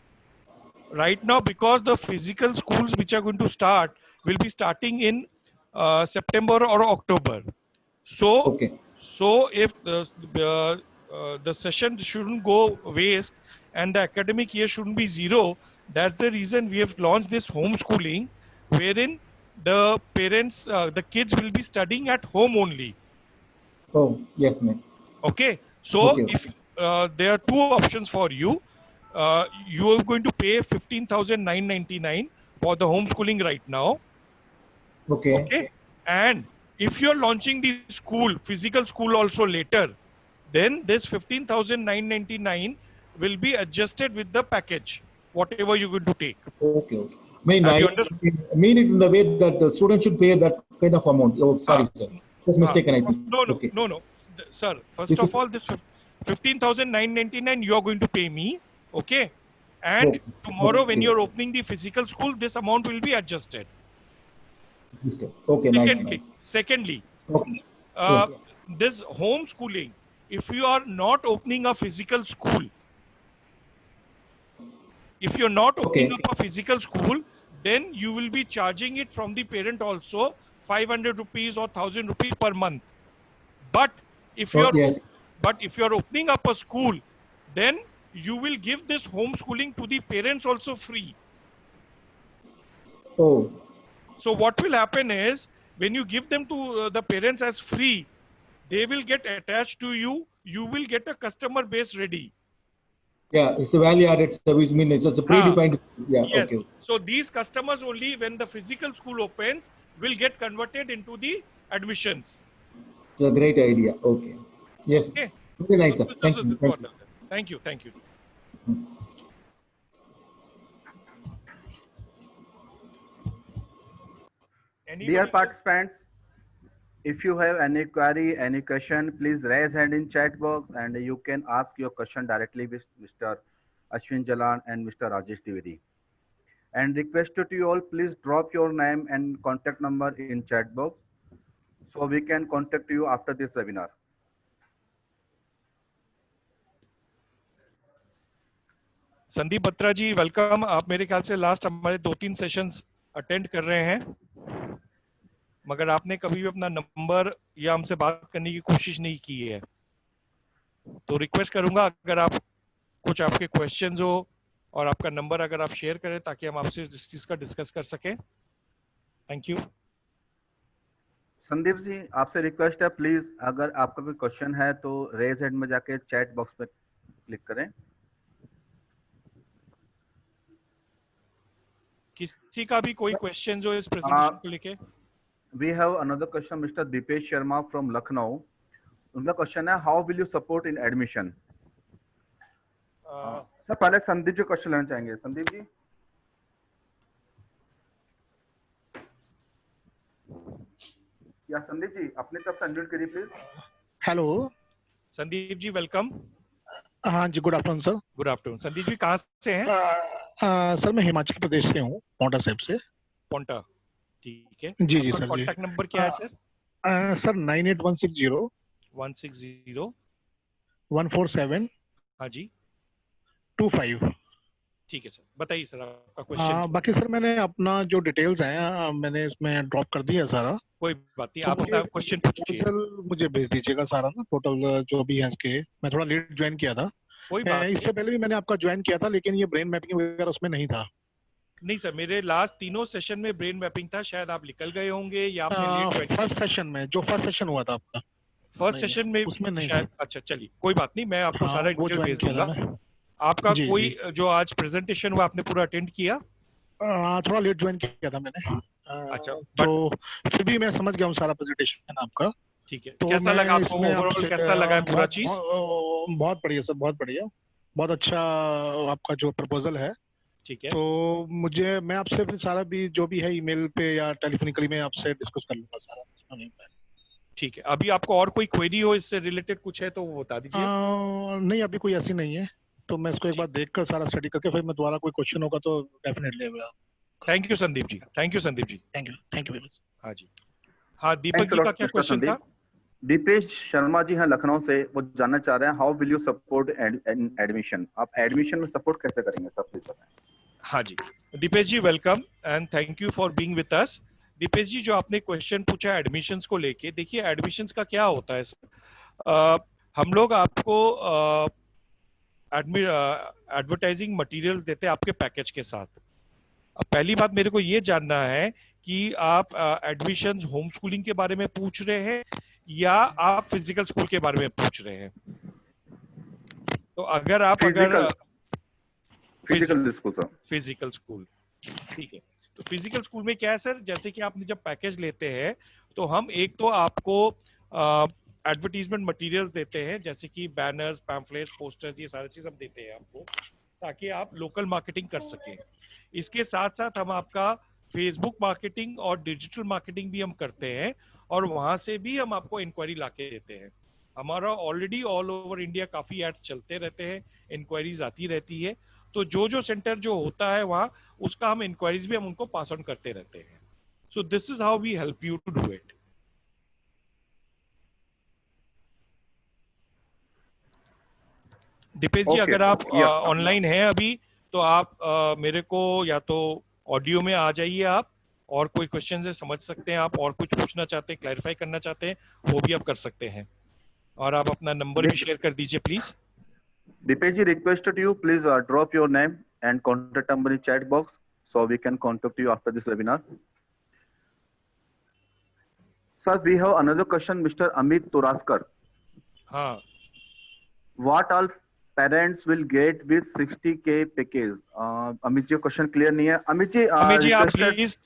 S1: right now, because the physical schools which are going to start will be starting in September or October. So,
S5: Okay.
S1: so if the session shouldn't go waste and the academic year shouldn't be zero, that's the reason we have launched this homeschooling, wherein the parents, the kids will be studying at home only.
S5: Oh, yes, ma'am.
S1: Okay. So
S5: Okay.
S1: there are two options for you. You are going to pay 15,999 for the homeschooling right now.
S5: Okay.
S1: Okay. And if you're launching the school, physical school also later, then this 15,999 will be adjusted with the package, whatever you're going to take.
S5: Okay. Okay. Mean
S1: Have
S5: I
S1: you understood?
S5: mean it in the way that the student should pay that kind of amount. Oh, sorry, sir. Just mistaken, I think.
S1: No, no,
S5: Okay.
S1: no, no. Sir, first
S5: This
S1: of
S5: is-
S1: all, this 15,999 you are going to pay me, okay? And
S5: Okay.
S1: tomorrow when
S5: Okay.
S1: you're opening the physical school, this amount will be adjusted.
S5: Okay, nice.
S1: Secondly,
S5: Okay.
S1: this homeschooling, if you are not opening a physical school, if you're not opening
S5: Okay.
S1: up a physical school, then you will be charging it from the parent also 500 rupees or 1,000 rupees per month. But if
S5: Oh,
S1: you're
S5: yes.
S1: but if you're opening up a school, then you will give this homeschooling to the parents also free.
S5: Oh,
S1: So what will happen is when you give them to the parents as free, they will get attached to you. You will get a customer base ready.
S5: yeah, it's a value-added service. I mean, it's a predefined. Yeah,
S1: Yes.
S5: okay.
S1: So these customers only when the physical school opens will get converted into the admissions.
S5: It's a great idea. Okay. Yes.
S1: Okay.
S5: Very nice,
S1: So
S5: sir.
S1: this
S5: Thank
S1: is
S5: you.
S1: what-
S5: Thank you.
S1: Thank you. Thank you.
S6: Dear
S1: Anybody else?
S6: participants, if you have any query, any question, please raise hand in chat box and you can ask your question directly with Mr. Ashwin Jalan and Mr. Rajesh Dwivedi. And request to you all, please drop your name and contact number in chat box so we can contact you after this webinar.
S1: Sandeep Batra ji welcome. आप मेरे ख्याल से last हमारे 2-3 sessions attend कर रहे हैं, मगर आपने कभी भी अपना नंबर या हमसे बात करने की कोशिश नहीं की है। तो रिक्वेस्ट करूंगा अगर आप कुछ आपके क्वेश्चंस हो और आपका नंबर अगर आप शेयर करें ताकि हम आपसे इस चीज का डिस्कस कर सकें। Thank you.
S6: संदीप जी, आपसे रिक्वेस्ट है, प्लीज अगर आपका कोई क्वेश्चन है तो रेज हैंड में जाके चैट बॉक्स पे क्लिक करें।
S1: किसी का भी कोई क्वेश्चन जो इस प्रेजेंटेशन को लेके?
S6: We have another question, Mr. Dipesh Sharma from Lucknow. उनका क्वेश्चन है, how will you support in admission? Sir पहले संदीप जी क्वेश्चन लेना चाहेंगे। संदीप जी, या संदीप जी अपनी तरफ से अनम्यूट करिए please.
S7: Hello
S1: Sandeep ji welcome.
S7: हाँ जी, good afternoon sir.
S1: Good afternoon. Sandeep ji कहाँ से हैं?
S7: सर मैं हिमाचल प्रदेश से हूँ, पोंटा साहिब से।
S1: पोंटा, ठीक है।
S7: जी जी सर।
S1: कॉन्टैक्ट नंबर क्या है सर?
S7: सर 98160
S1: 160
S7: 147
S1: हाँ जी
S7: 25।
S1: ठीक है सर, बताइए सर आपका क्वेश्चन।
S7: बाकी सर मैंने अपना जो डिटेल्स हैं मैंने इसमें ड्रॉप कर दिया सारा।
S1: कोई बात नहीं,
S7: तो
S1: आप अपना क्वेश्चन पूछिए।
S7: प्रपोजल मुझे भेज दीजिएगा सारा ना, टोटल जो भी है इसके। मैं थोड़ा लेट ज्वाइन किया था,
S1: कोई बात नहीं।
S7: इससे पहले भी मैंने आपका ज्वाइन किया था, लेकिन ये ब्रेन मैपिंग वगैरह उसमें नहीं था।
S1: नहीं सर, मेरे लास्ट तीनों सेशन में ब्रेन मैपिंग था, शायद आप निकल गए होंगे या आपने लेट ज्वाइन किया।
S7: फर्स्ट सेशन में, जो फर्स्ट सेशन हुआ था आपका,
S1: फर्स्ट सेशन में
S7: उसमें नहीं
S1: शायद। अच्छा चलिए कोई बात नहीं, मैं आपको सारा
S7: वो
S1: डिटेल
S7: ज्वाइन
S1: भेज
S7: किया था
S1: दूंगा।
S7: मैं।
S1: आपका
S7: जी,
S1: कोई
S7: जी।
S1: जो आज प्रेजेंटेशन हुआ आपने पूरा अटेंड किया?
S7: थोड़ा लेट ज्वाइन किया था मैंने।
S1: अच्छा,
S7: तो फिर भी मैं समझ गया हूँ सारा प्रेजेंटेशन आपका।
S1: ठीक है।
S7: तो
S1: कैसा
S7: मैं
S1: लगा आपको
S7: इसमें
S1: ओवरऑल,
S7: आपसे,
S1: कैसा लगा है पूरा चीज?
S7: बहुत बढ़िया सर, बहुत बढ़िया, बहुत अच्छा आपका जो प्रपोजल है।
S1: ठीक है।
S7: तो मुझे, मैं आपसे फिर सारा भी जो भी है ईमेल पे या टेलीफोनिकली मैं आपसे डिस्कस कर लूंगा सारा।
S1: ठीक है। अभी आपको और कोई क्वेरी हो इससे रिलेटेड कुछ है तो वो बता दीजिए।
S7: नहीं, अभी कोई ऐसी नहीं है, तो मैं इसको एक बार देखकर सारा स्टडी करके फिर मैं दोबारा कोई क्वेश्चन होगा तो definitely.
S1: Thank you Sandeep ji, thank you Sandeep ji.
S7: Thank you very much.
S1: हाँ जी, हाँ दीपक जी का क्या क्वेश्चन था?
S6: दीपेश शर्मा जी हैं लखनऊ से, वो जानना चाह रहे हैं how will you support admission? आप एडमिशन में सपोर्ट कैसे करेंगे सर, प्लीज बताएं।
S1: हाँ जी, Deepesh ji welcome and thank you for being with us. Deepesh ji, जो आपने क्वेश्चन पूछा है एडमिशंस को लेके, देखिए एडमिशंस का क्या होता है सर, हम लोग आपको एडवर्टाइजिंग मटेरियल देते हैं आपके पैकेज के साथ। अब पहली बात मेरे को ये जानना है कि आप एडमिशंस होम स्कूलिंग के बारे में पूछ रहे हैं या आप फिजिकल स्कूल के बारे में पूछ रहे हैं? तो अगर आप अगर
S6: physical school sir.
S1: Physical school, ठीक है। तो फिजिकल स्कूल में क्या है सर, जैसे कि आपने जब पैकेज लेते हैं तो हम एक तो आपको एडवर्टीजमेंट मटेरियल देते हैं, जैसे कि बैनर्स, पैम्फलेट्स, पोस्टर्स, ये सारी चीज हम देते हैं आपको, ताकि आप लोकल मार्केटिंग कर सकें। इसके साथ साथ हम आपका फेसबुक मार्केटिंग और डिजिटल मार्केटिंग भी हम करते हैं, और वहां से भी हम आपको इंक्वायरी लाके देते हैं। हमारा ऑलरेडी ऑल ओवर इंडिया काफी एड्स चलते रहते हैं, इंक्वायरीज आती रहती है। तो जो सेंटर जो होता है वहाँ, उसका हम इंक्वायरीज भी हम उनको पास ऑन करते रहते हैं। So this is how we help you to do it. Deepesh ji, अगर आप ऑनलाइन हैं अभी, तो आप मेरे को या तो ऑडियो में आ जाइए आप, और कोई क्वेश्चन है समझ सकते हैं आप, और कुछ पूछना चाहते हैं, क्लैरिफाई करना चाहते हैं, वो भी आप कर सकते हैं। और आप अपना नंबर भी शेयर कर दीजिए please.
S6: Dipesh ji, requested you please drop your name and contact number in chat box so we can contact you after this webinar. Sir, we have another question, Mr. Amit Turaskar.
S1: हाँ,
S6: What all parents will get with 60K package? Amit ji, question clear नहीं है। अमित जी,
S1: आप please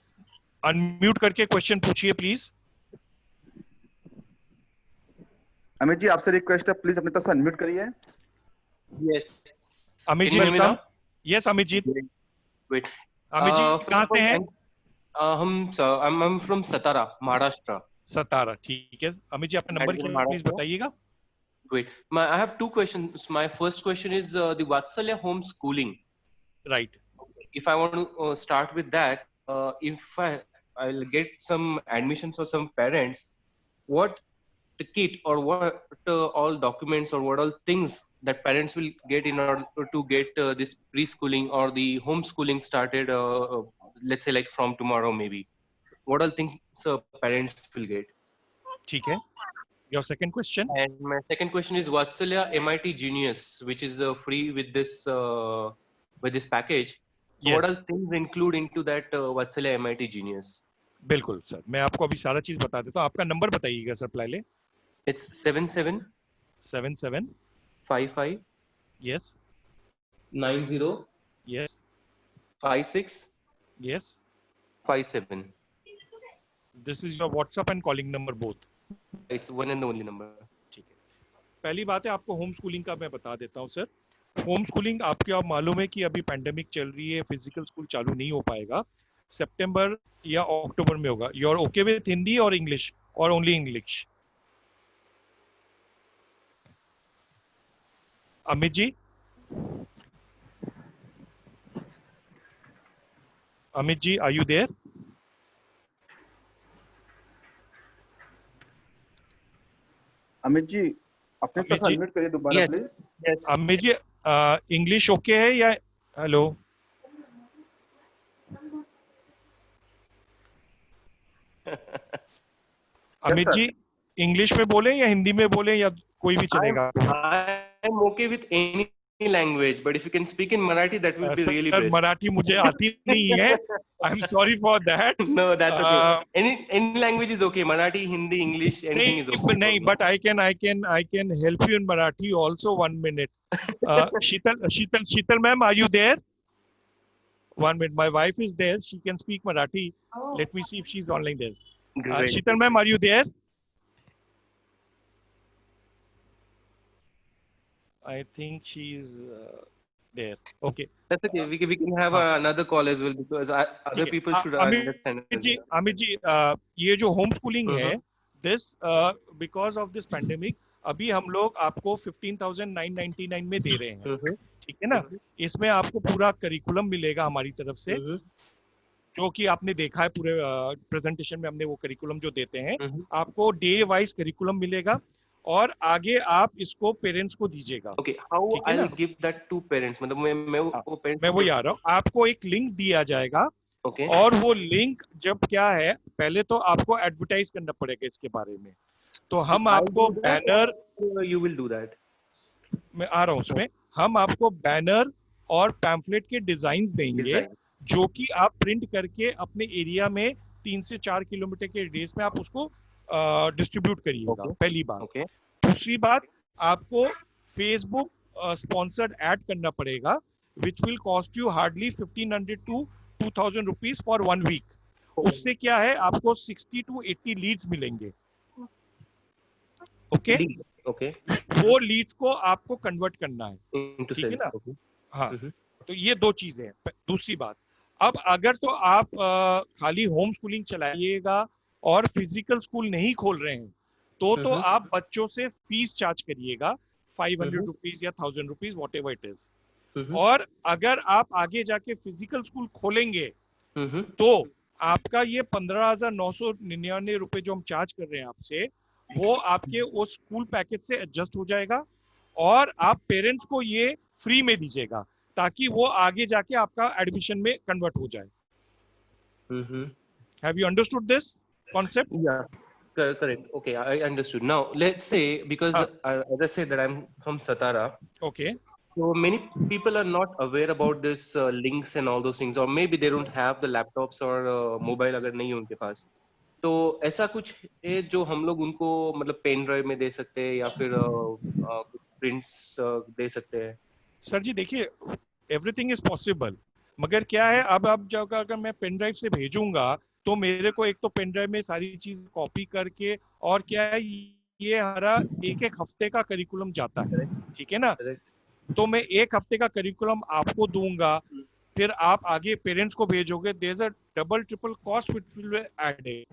S1: unmute करके question पूछिए please.
S6: Amit ji, आपसे request है, please अपनी तरफ से अनम्यूट करिए।
S8: Yes.
S1: Amit
S8: Can
S1: ji,
S8: you hear me
S1: welcome.
S8: now?
S1: Yes Amit ji.
S8: Wait.
S1: Amit ji
S8: First
S1: कहाँ
S8: of all,
S1: से हैं?
S8: I'm from Satara, Maharashtra.
S1: सतारा, ठीक है। अमित जी अपना नंबर
S8: Right,
S1: क्या है
S8: Maharashtra.
S1: प्लीज बताइएगा।
S8: Wait. I have two questions. My first question is the Vatsalya homeschooling.
S1: Right.
S8: If I want to start with that, if I'll get some admissions for some parents, what the kit or what all documents or what all things that parents will get in order to get this preschooling or the homeschooling started, let's say like from tomorrow maybe, what all things parents will get?
S1: ठीक है। Your second question.
S8: And my second question is Vatsalya MIT Genius, which is free with this package. So what
S1: Yes.
S8: all things include into that Vatsalya MIT Genius?
S1: बिल्कुल sir, मैं आपको अभी सारा चीज बता देता हूँ। आपका नंबर बताइएगा सर पहले।
S8: It's 77
S1: 77
S8: 55
S1: yes
S8: 90
S1: yes
S8: 56
S1: yes.
S8: 57.
S1: This is your WhatsApp and calling number both.
S8: It's one and the only number.
S1: ठीक है। पहली बात है, आपको होम स्कूलिंग का मैं बता देता हूँ सर। होम स्कूलिंग आपको आप मालूम है कि अभी पैंडेमिक चल रही है, फिजिकल स्कूल चालू नहीं हो पाएगा, सितंबर या अक्टूबर में होगा। You are okay with Hindi और इंग्लिश और only English? Amit ji, Amit ji, are you there?
S6: Amit ji, अपनी तरफ से अनम्यूट करिए दोबारा
S8: Yes.
S6: Please.
S8: Yes.
S1: Amit ji, English okay है या? Hello Amit
S6: sir.
S1: जी, इंग्लिश में बोले या हिंदी में बोले या कोई भी चलेगा?
S8: I'm okay with any language, but if you can speak in Marathi, that will be really
S1: sir
S8: best.
S1: Marathi मुझे आती नहीं है, I am sorry for that.
S8: No, that's okay. Any language is okay. Marathi, Hindi, English, anything is okay.
S1: नहीं, but I can help you in Marathi also. 1 minute. Sheetal ma'am, are you there? 1 minute, my wife is there, she can speak Marathi. Let me see if she is online there.
S8: Great.
S1: Sheetal ma'am, are you there? I think she's there. Okay.
S8: That's okay. We can have another call as well because other people should understand.
S1: Amit ji, ये जो home schooling है, this because of this pandemic, अभी हम लोग आपको 15,999 में दे रहे हैं, ठीक है ना? इसमें आपको पूरा करिकुलम मिलेगा हमारी तरफ से, जो कि आपने देखा है पूरे प्रेजेंटेशन में, हमने वो करिकुलम जो देते हैं, आपको डे वाइज करिकुलम मिलेगा, और आगे आप इसको पेरेंट्स को दीजिएगा।
S8: Okay, how I'll give that to parents? मतलब मैं वो parents
S1: मैं वही आ रहा हूँ, आपको एक लिंक दिया जाएगा।
S8: Okay.
S1: और वो लिंक जब क्या है, पहले तो आपको एडवर्टाइज करना पड़ेगा इसके बारे में। तो हम आपको banner,
S8: you will do that.
S1: मैं आ रहा हूँ उसमें, हम आपको बैनर और पैम्फलेट के डिजाइन्स देंगे, जो कि आप प्रिंट करके अपने एरिया में 3 से 4 किलोमीटर के रेडियस में आप उसको डिस्ट्रीब्यूट करिएगा। पहली बात। दूसरी बात, आपको फेसबुक स्पॉन्सर्ड ऐड करना पड़ेगा, which will cost you hardly 1500 to 2000 rupees for 1 week. उससे क्या है, आपको 60 to 80 लीड्स मिलेंगे। ओके,
S8: ओके,
S1: वो लीड्स को आपको कन्वर्ट करना है,
S8: इनटू
S1: ठीक है
S8: सेल्स।
S1: ना?
S8: ओके।
S1: हाँ, तो ये दो चीजें हैं। दूसरी बात, अब अगर तो आप खाली होम स्कूलिंग चलाइएगा और फिजिकल स्कूल नहीं खोल रहे हैं, तो आप बच्चों से फीस चार्ज करिएगा 500 रुपीज या 1000 rupees, what ever it is. और अगर आप आगे जाके फिजिकल स्कूल खोलेंगे तो आपका ये 15,999 रुपए जो हम चार्ज कर रहे हैं आपसे, वो आपके उस स्कूल पैकेज से एडजस्ट हो जाएगा और आप पेरेंट्स को ये फ्री में दीजिएगा ताकि वो आगे जाके आपका एडमिशन में कन्वर्ट हो जाए। Have you understood this concept?
S8: Yeah, correct. Okay, I understood. Now, let's say, because as I said that I'm from Satara,
S1: okay,
S8: so many people are not aware about this links and all those things, or maybe they don't have the laptops or mobile अगर नहीं है उनके पास। तो ऐसा कुछ है जो हम लोग उनको मतलब पेन ड्राइव में दे सकते हैं या फिर कुछ प्रिंट्स दे सकते हैं?
S1: सर जी देखिए, एवरीथिंग इज पॉसिबल, मगर क्या है, अब आप जब अगर मैं पेन ड्राइव से भेजूंगा तो मेरे को एक तो पेन ड्राइव में सारी चीज कॉपी करके, और क्या है, ये हमारा एक एक हफ्ते का करिकुलम जाता है, ठीक है ना? तो मैं एक हफ्ते का करिकुलम आपको दूंगा, फिर आप आगे पेरेंट्स को भेजोगे, there is a double triple cost which will be added.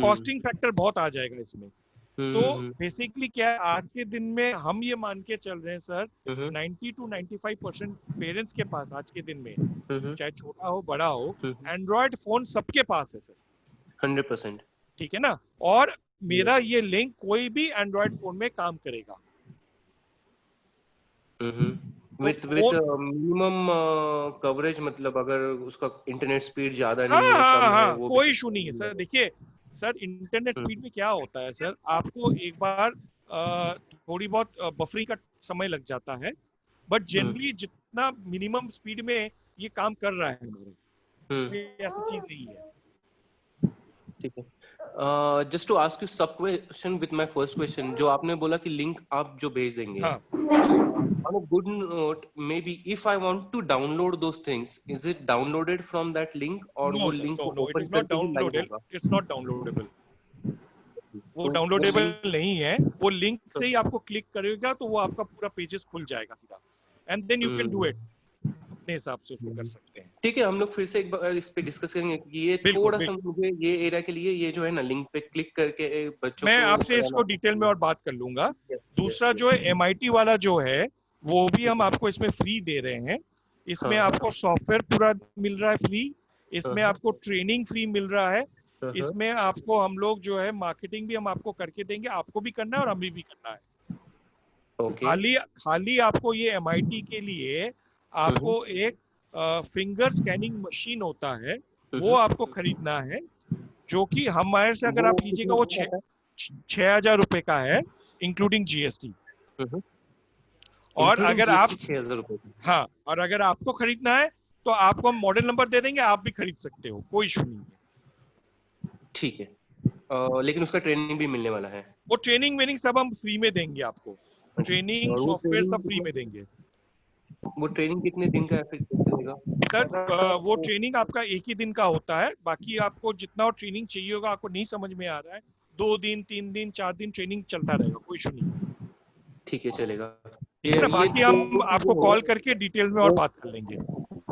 S1: Costing factor बहुत आ जाएगा इसमें। तो बेसिकली क्या है, आज के दिन में हम ये मान के चल रहे हैं सर, 90 to 95% पेरेंट्स के पास आज के दिन में, चाहे छोटा हो बड़ा हो, एंड्रॉयड फोन सबके पास है सर।
S8: 100%।
S1: ठीक है ना? और मेरा ये लिंक कोई भी एंड्रॉयड फोन में काम करेगा।
S8: विथ मिनिमम कवरेज, मतलब अगर उसका इंटरनेट स्पीड ज्यादा नहीं है,
S1: हाँ,
S8: कम है,
S1: हाँ,
S8: वो
S1: कोई इशू नहीं है सर। देखिए सर, इंटरनेट स्पीड में क्या होता है सर, आपको एक बार थोड़ी बहुत बफरिंग का समय लग जाता है, बट जनरली जितना मिनिमम स्पीड में ये काम कर रहा है हमारे, ऐसी चीज नहीं है।
S8: ठीक है। जस्ट टू आस्क यू सब question with my first question, जो आपने बोला कि लिंक आप जो भेज देंगे,
S1: हाँ,
S8: on a good note, maybe if I want to download those things, is it downloaded from that link or
S1: no
S8: वो
S1: sir,
S8: लिंक
S1: no,
S8: को
S1: no, it
S8: open
S1: is not
S8: करके ही लाइव
S1: downloadable,
S8: होगा?
S1: it's not downloadable, वो
S8: तो
S1: downloadable
S8: link-
S1: नहीं है। वो link से ही आपको क्लिक करेगा तो वो आपका पूरा पेजेस खुल जाएगा सीधा, and then you can do it अपने हिसाब से उसको कर सकते हैं।
S8: ठीक है, हम लोग फिर से एक बार इस पे डिस्कस करेंगे कि ये
S1: बिल्कुल,
S8: थोड़ा सा मुझे ये एरिया के लिए ये जो है ना लिंक पे क्लिक करके बच्चों
S1: मैं
S8: को
S1: आपसे इसको डिटेल में और बात कर लूंगा। दूसरा जो है MIT वाला जो है, वो भी हम आपको इसमें फ्री दे रहे हैं। इसमें आपको सॉफ्टवेयर पूरा मिल रहा है फ्री, इसमें आपको ट्रेनिंग फ्री मिल रहा है, इसमें आपको हम लोग जो है मार्केटिंग भी हम आपको करके देंगे, आपको भी करना है और हमें भी करना है। खाली आपको ये MIT के लिए आपको एक फिंगर स्कैनिंग मशीन होता है, वो आपको खरीदना है, जो कि हमारे से अगर आप लीजिएगा वो 6,000 रुपए का है, इंक्लूडिंग GST। और अगर आप
S8: 6,000 रुपए,
S1: हाँ, और अगर आपको खरीदना है तो आपको हम मॉडल नंबर दे देंगे, आप भी खरीद सकते हो, कोई इशू नहीं है।
S8: ठीक है। लेकिन उसका ट्रेनिंग भी मिलने वाला है?
S1: वो ट्रेनिंग वेनिंग सब हम फ्री में देंगे आपको, ट्रेनिंग सॉफ्टवेयर सब फ्री में देंगे।
S8: वो ट्रेनिंग कितने दिन का है, फिर चलेगा
S1: सर? वो ट्रेनिंग आपका एक ही दिन का होता है, बाकी आपको जितना ट्रेनिंग चाहिए होगा, आपको नहीं समझ में आ रहा है, 2 दिन 3 दिन 4 दिन ट्रेनिंग चलता रहेगा, कोई इशू नहीं।
S8: ठीक है, चलेगा।
S1: ये बाकी हम आपको कॉल करके डिटेल में और बात कर लेंगे।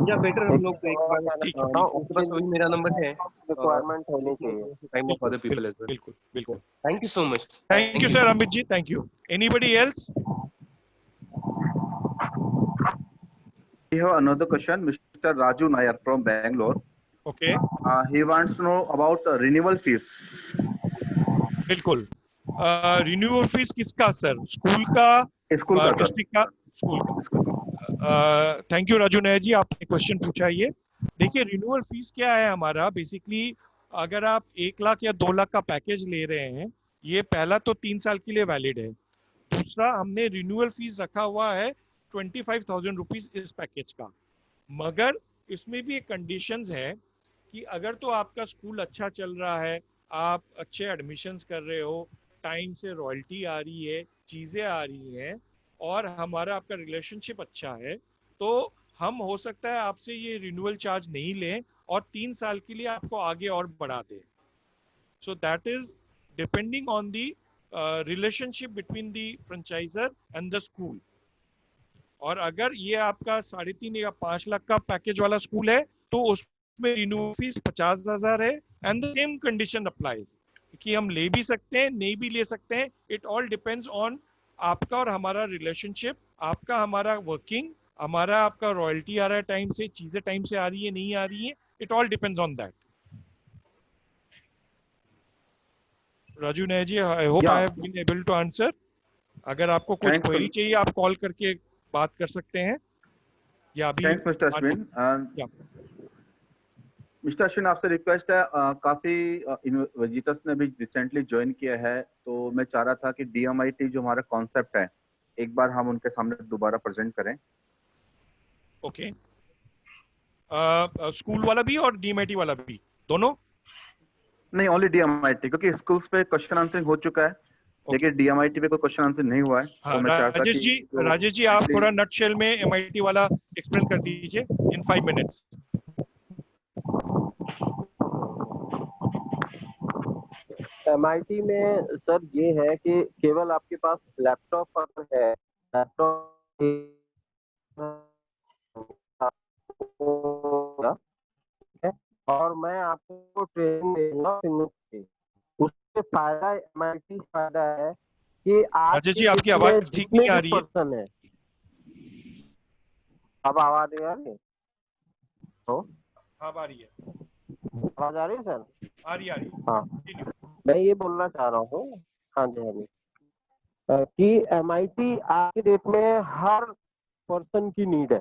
S8: या बेटर हम लोग एक बार, आपके पास वही मेरा नंबर है,
S2: रिक्वायरमेंट होनी चाहिए।
S8: Time of other people as well.
S1: बिल्कुल बिल्कुल।
S8: Thank you so much.
S1: Thank you sir Amit ji, thank you. Anybody else?
S6: We have another question, Mr. Raju Nair from Bangalore.
S1: Okay.
S6: He wants to know about renewal fees.
S1: बिल्कुल। Renewal fees किसका sir? School का,
S6: school का,
S1: district का? School का। Thank you Raju Nair जी, आपने question पूछा। ये देखिए, रिन्यूअल फीस क्या है हमारा, बेसिकली अगर आप 1 लाख या 2 लाख का पैकेज ले रहे हैं, ये पहला तो 3 साल के लिए वैलिड है। दूसरा, हमने रिन्यूअल फीस रखा हुआ है 25,000 रुपीज इस पैकेज का, मगर इसमें भी एक कंडीशंस है कि अगर तो आपका स्कूल अच्छा चल रहा है, आप अच्छे एडमिशन्स कर रहे हो, टाइम से रॉयल्टी आ रही है, चीज़ें आ रही हैं, और हमारा आपका रिलेशनशिप अच्छा है, तो हम हो सकता है आपसे ये रिन्यूअल चार्ज नहीं लें और 3 साल के लिए आपको आगे और बढ़ा दें. So that is depending on the relationship between the franchisor and the school. और अगर ये आपका 3.5 या 5 लाख का पैकेज वाला स्कूल है तो उसमें रिन्यूअल फीस 50,000 है and the same condition applies कि हम ले भी सकते हैं, नहीं भी ले सकते हैं. इट ऑल डिपेंड्स ऑन आपका और हमारा रिलेशनशिप, आपका हमारा वर्किंग, हमारा आपका रॉयल्टी आ रहा है टाइम से, चीजें टाइम से आ रही है नहीं आ रही है. It all depends on that. Raju Nair ji, I hope I have been able to answer. अगर आपको कुछ क्वेरी चाहिए आप कॉल करके बात कर सकते हैं या अभी.
S6: Thanks mister Ashwin. Mister Ashwin, आपसे रिक्वेस्ट है, काफी विजिटर्स ने भी रिसेंटली ज्वाइन किया है, तो मैं चाह रहा था कि DMIT जो हमारा कॉन्सेप्ट है एक बार हम उनके सामने दोबारा प्रेजेंट करें.
S1: ओके. स्कूल वाला भी और DMIT वाला भी, दोनों?
S6: नहीं, ओनली DMIT, क्योंकि स्कूल्स पे क्वेश्चन आंसरिंग हो चुका है, लेकिन DMIT पे कोई क्वेश्चन आंसर नहीं हुआ है.
S1: हाँ,
S6: तो मैं चाहता
S1: राजेश जी आप थोड़ा नटशेल में MIT वाला एक्सप्लेन कर दीजिए इन 5 मिनट्स.
S2: MIT में सर ये है कि केवल आपके पास लैपटॉप अगर है, लैपटॉप और मैं आपको ट्रेनिंग देगा उससे फायदा MIT फायदा है कि
S1: राजेश जी आपकी आवाज ठीक नहीं आ रही है.
S2: अब आवाज आ रही है? तो
S1: अब आ रही है.
S2: आवाज आ रही है सर?
S1: आ रही है.
S2: हाँ, मैं ये बोलना चाह रहा हूँ, हाँ जी हाँ जी, कि MIT आज की डेट में हर पर्सन की नीड है.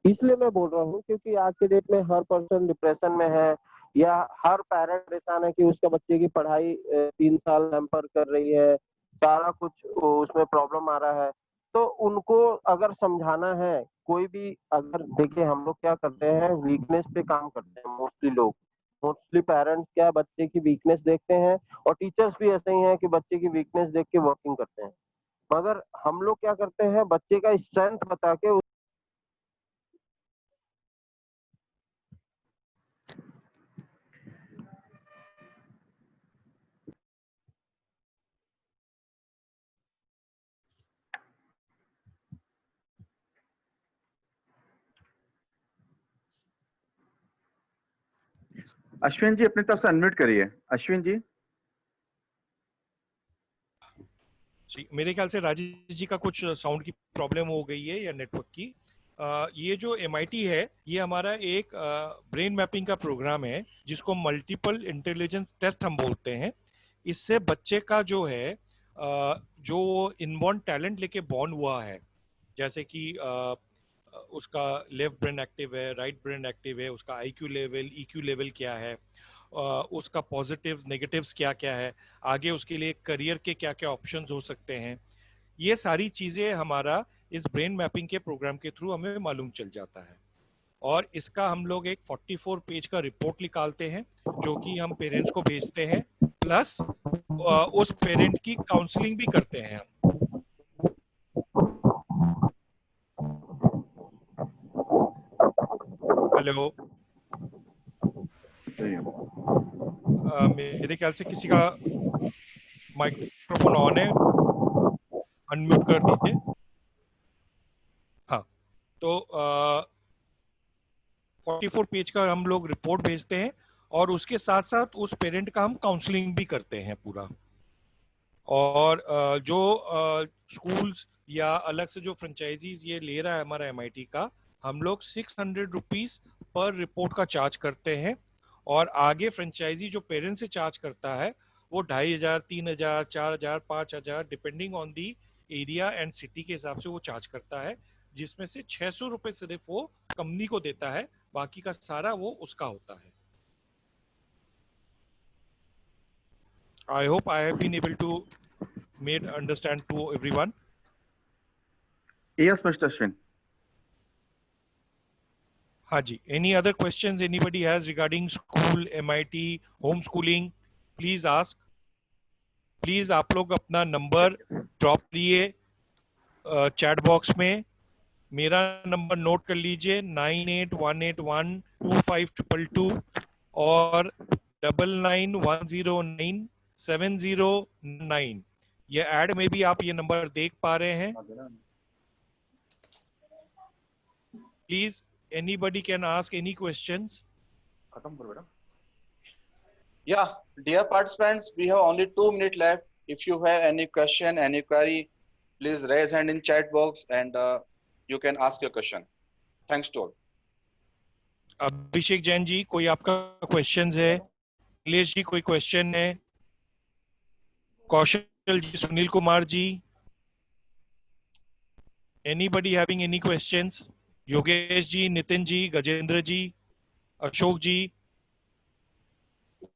S2: इसलिए मैं बोल रहा हूँ क्योंकि आज के डेट में हर पर्सन डिप्रेशन में है या हर पेरेंट परेशान है कि उसका बच्चे की पढ़ाई 3 साल हैम्पर कर रही है, सारा कुछ उसमें प्रॉब्लम आ रहा है. तो उनको अगर समझाना है, कोई भी अगर देखिए हम लोग क्या करते हैं, वीकनेस पे काम करते हैं मोस्टली पेरेंट्स क्या बच्चे की वीकनेस देखते हैं और टीचर्स भी ऐसे ही हैं कि बच्चे की वीकनेस देख के वर्किंग करते हैं. मगर हम लोग क्या करते हैं, बच्चे का स्ट्रेंथ बता के
S6: अश्विन जी अपनी तरफ से अनम्यूट करिए. अश्विन जी.
S1: मेरे ख्याल से राजेश जी का कुछ साउंड की प्रॉब्लम हो गई है या नेटवर्क की. ये जो MIT है ये हमारा एक ब्रेन मैपिंग का प्रोग्राम है जिसको मल्टीपल इंटेलिजेंस टेस्ट हम बोलते हैं. इससे बच्चे का जो है जो इनबॉर्न टैलेंट लेके बॉर्न हुआ है, जैसे कि उसका लेफ्ट ब्रेन एक्टिव है, राइट ब्रेन एक्टिव है, उसका IQ लेवल, EQ लेवल क्या है, उसका पॉजिटिव्स नेगेटिव्स क्या क्या है, आगे उसके लिए करियर के क्या क्या ऑप्शंस हो सकते हैं. ये सारी चीज़ें हमारा इस ब्रेन मैपिंग के प्रोग्राम के थ्रू हमें मालूम चल जाता है. और इसका हम लोग एक 44 पेज का रिपोर्ट निकालते हैं जो कि हम पेरेंट्स को भेजते हैं, प्लस उस पेरेंट की काउंसलिंग भी करते हैं हम. हेलो, मेरे ख्याल से किसी का माइक्रोफोन ऑन है, अनम्यूट कर दीजिए. हाँ, तो 44 पेज का हम लोग रिपोर्ट भेजते हैं और उसके साथ साथ उस पेरेंट का हम काउंसलिंग भी करते हैं पूरा. और जो स्कूल्स या अलग से जो फ्रेंचाइजीज ये ले रहा है हमारा MIT का, हम लोग 600 रुपीज पर रिपोर्ट का चार्ज करते हैं. और आगे फ्रेंचाइजी जो पेरेंट से चार्ज करता है वो 2500, 3000, 4000, 5000 depending on the area and city के हिसाब से वो चार्ज करता है, जिसमें से 600 रुपए सिर्फ वो कंपनी को देता है, बाकी का सारा वो उसका होता है. I hope I have been able to made understand to everyone.
S6: Yes, Mr. Ashwin.
S1: Haji, any other questions anybody has regarding school, MIT, homeschooling? Please ask. Please आप लोग अपना नंबर ड्रॉप करिए चैट बॉक्स में मेरा number note कर लीजिए 9818125222 और 99109709। ये ऐड में भी आप ये नंबर देख पा रहे हैं। Please anybody can ask any questions.
S9: Yeah, dear participants, we have only 2 minutes left. If you have any question, any query, please raise hand in chat box and you can ask your question. Thanks to all.
S1: Abhishek Jain ji, कोई आपका question है? नीलेश जी, कोई question है? Kaushal ji, Sunil Kumar ji, anybody having any questions? Yogesh ji, Nitin ji, Gajendra ji, Ashok ji,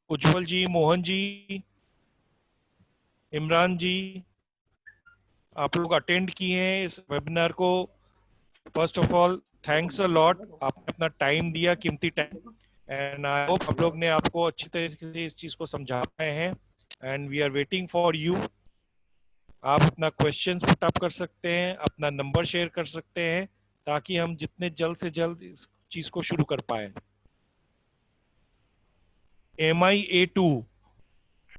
S1: Ujjwal ji, Mohan ji, Imran ji, आप लोग attend किए हैं इस वेबिनार को। First of all thanks a lot, आपने अपना टाइम दिया, कीमती टाइम, एंड आई होप आप लोग ने आपको अच्छी तरीके से इस चीज को समझा पाए हैं and we are waiting for you. आप अपना क्वेश्चंस पुट अप कर सकते हैं, अपना नंबर शेयर कर सकते हैं ताकि हम जितने जल्द से जल्द इस चीज को शुरू कर पाए। MIA2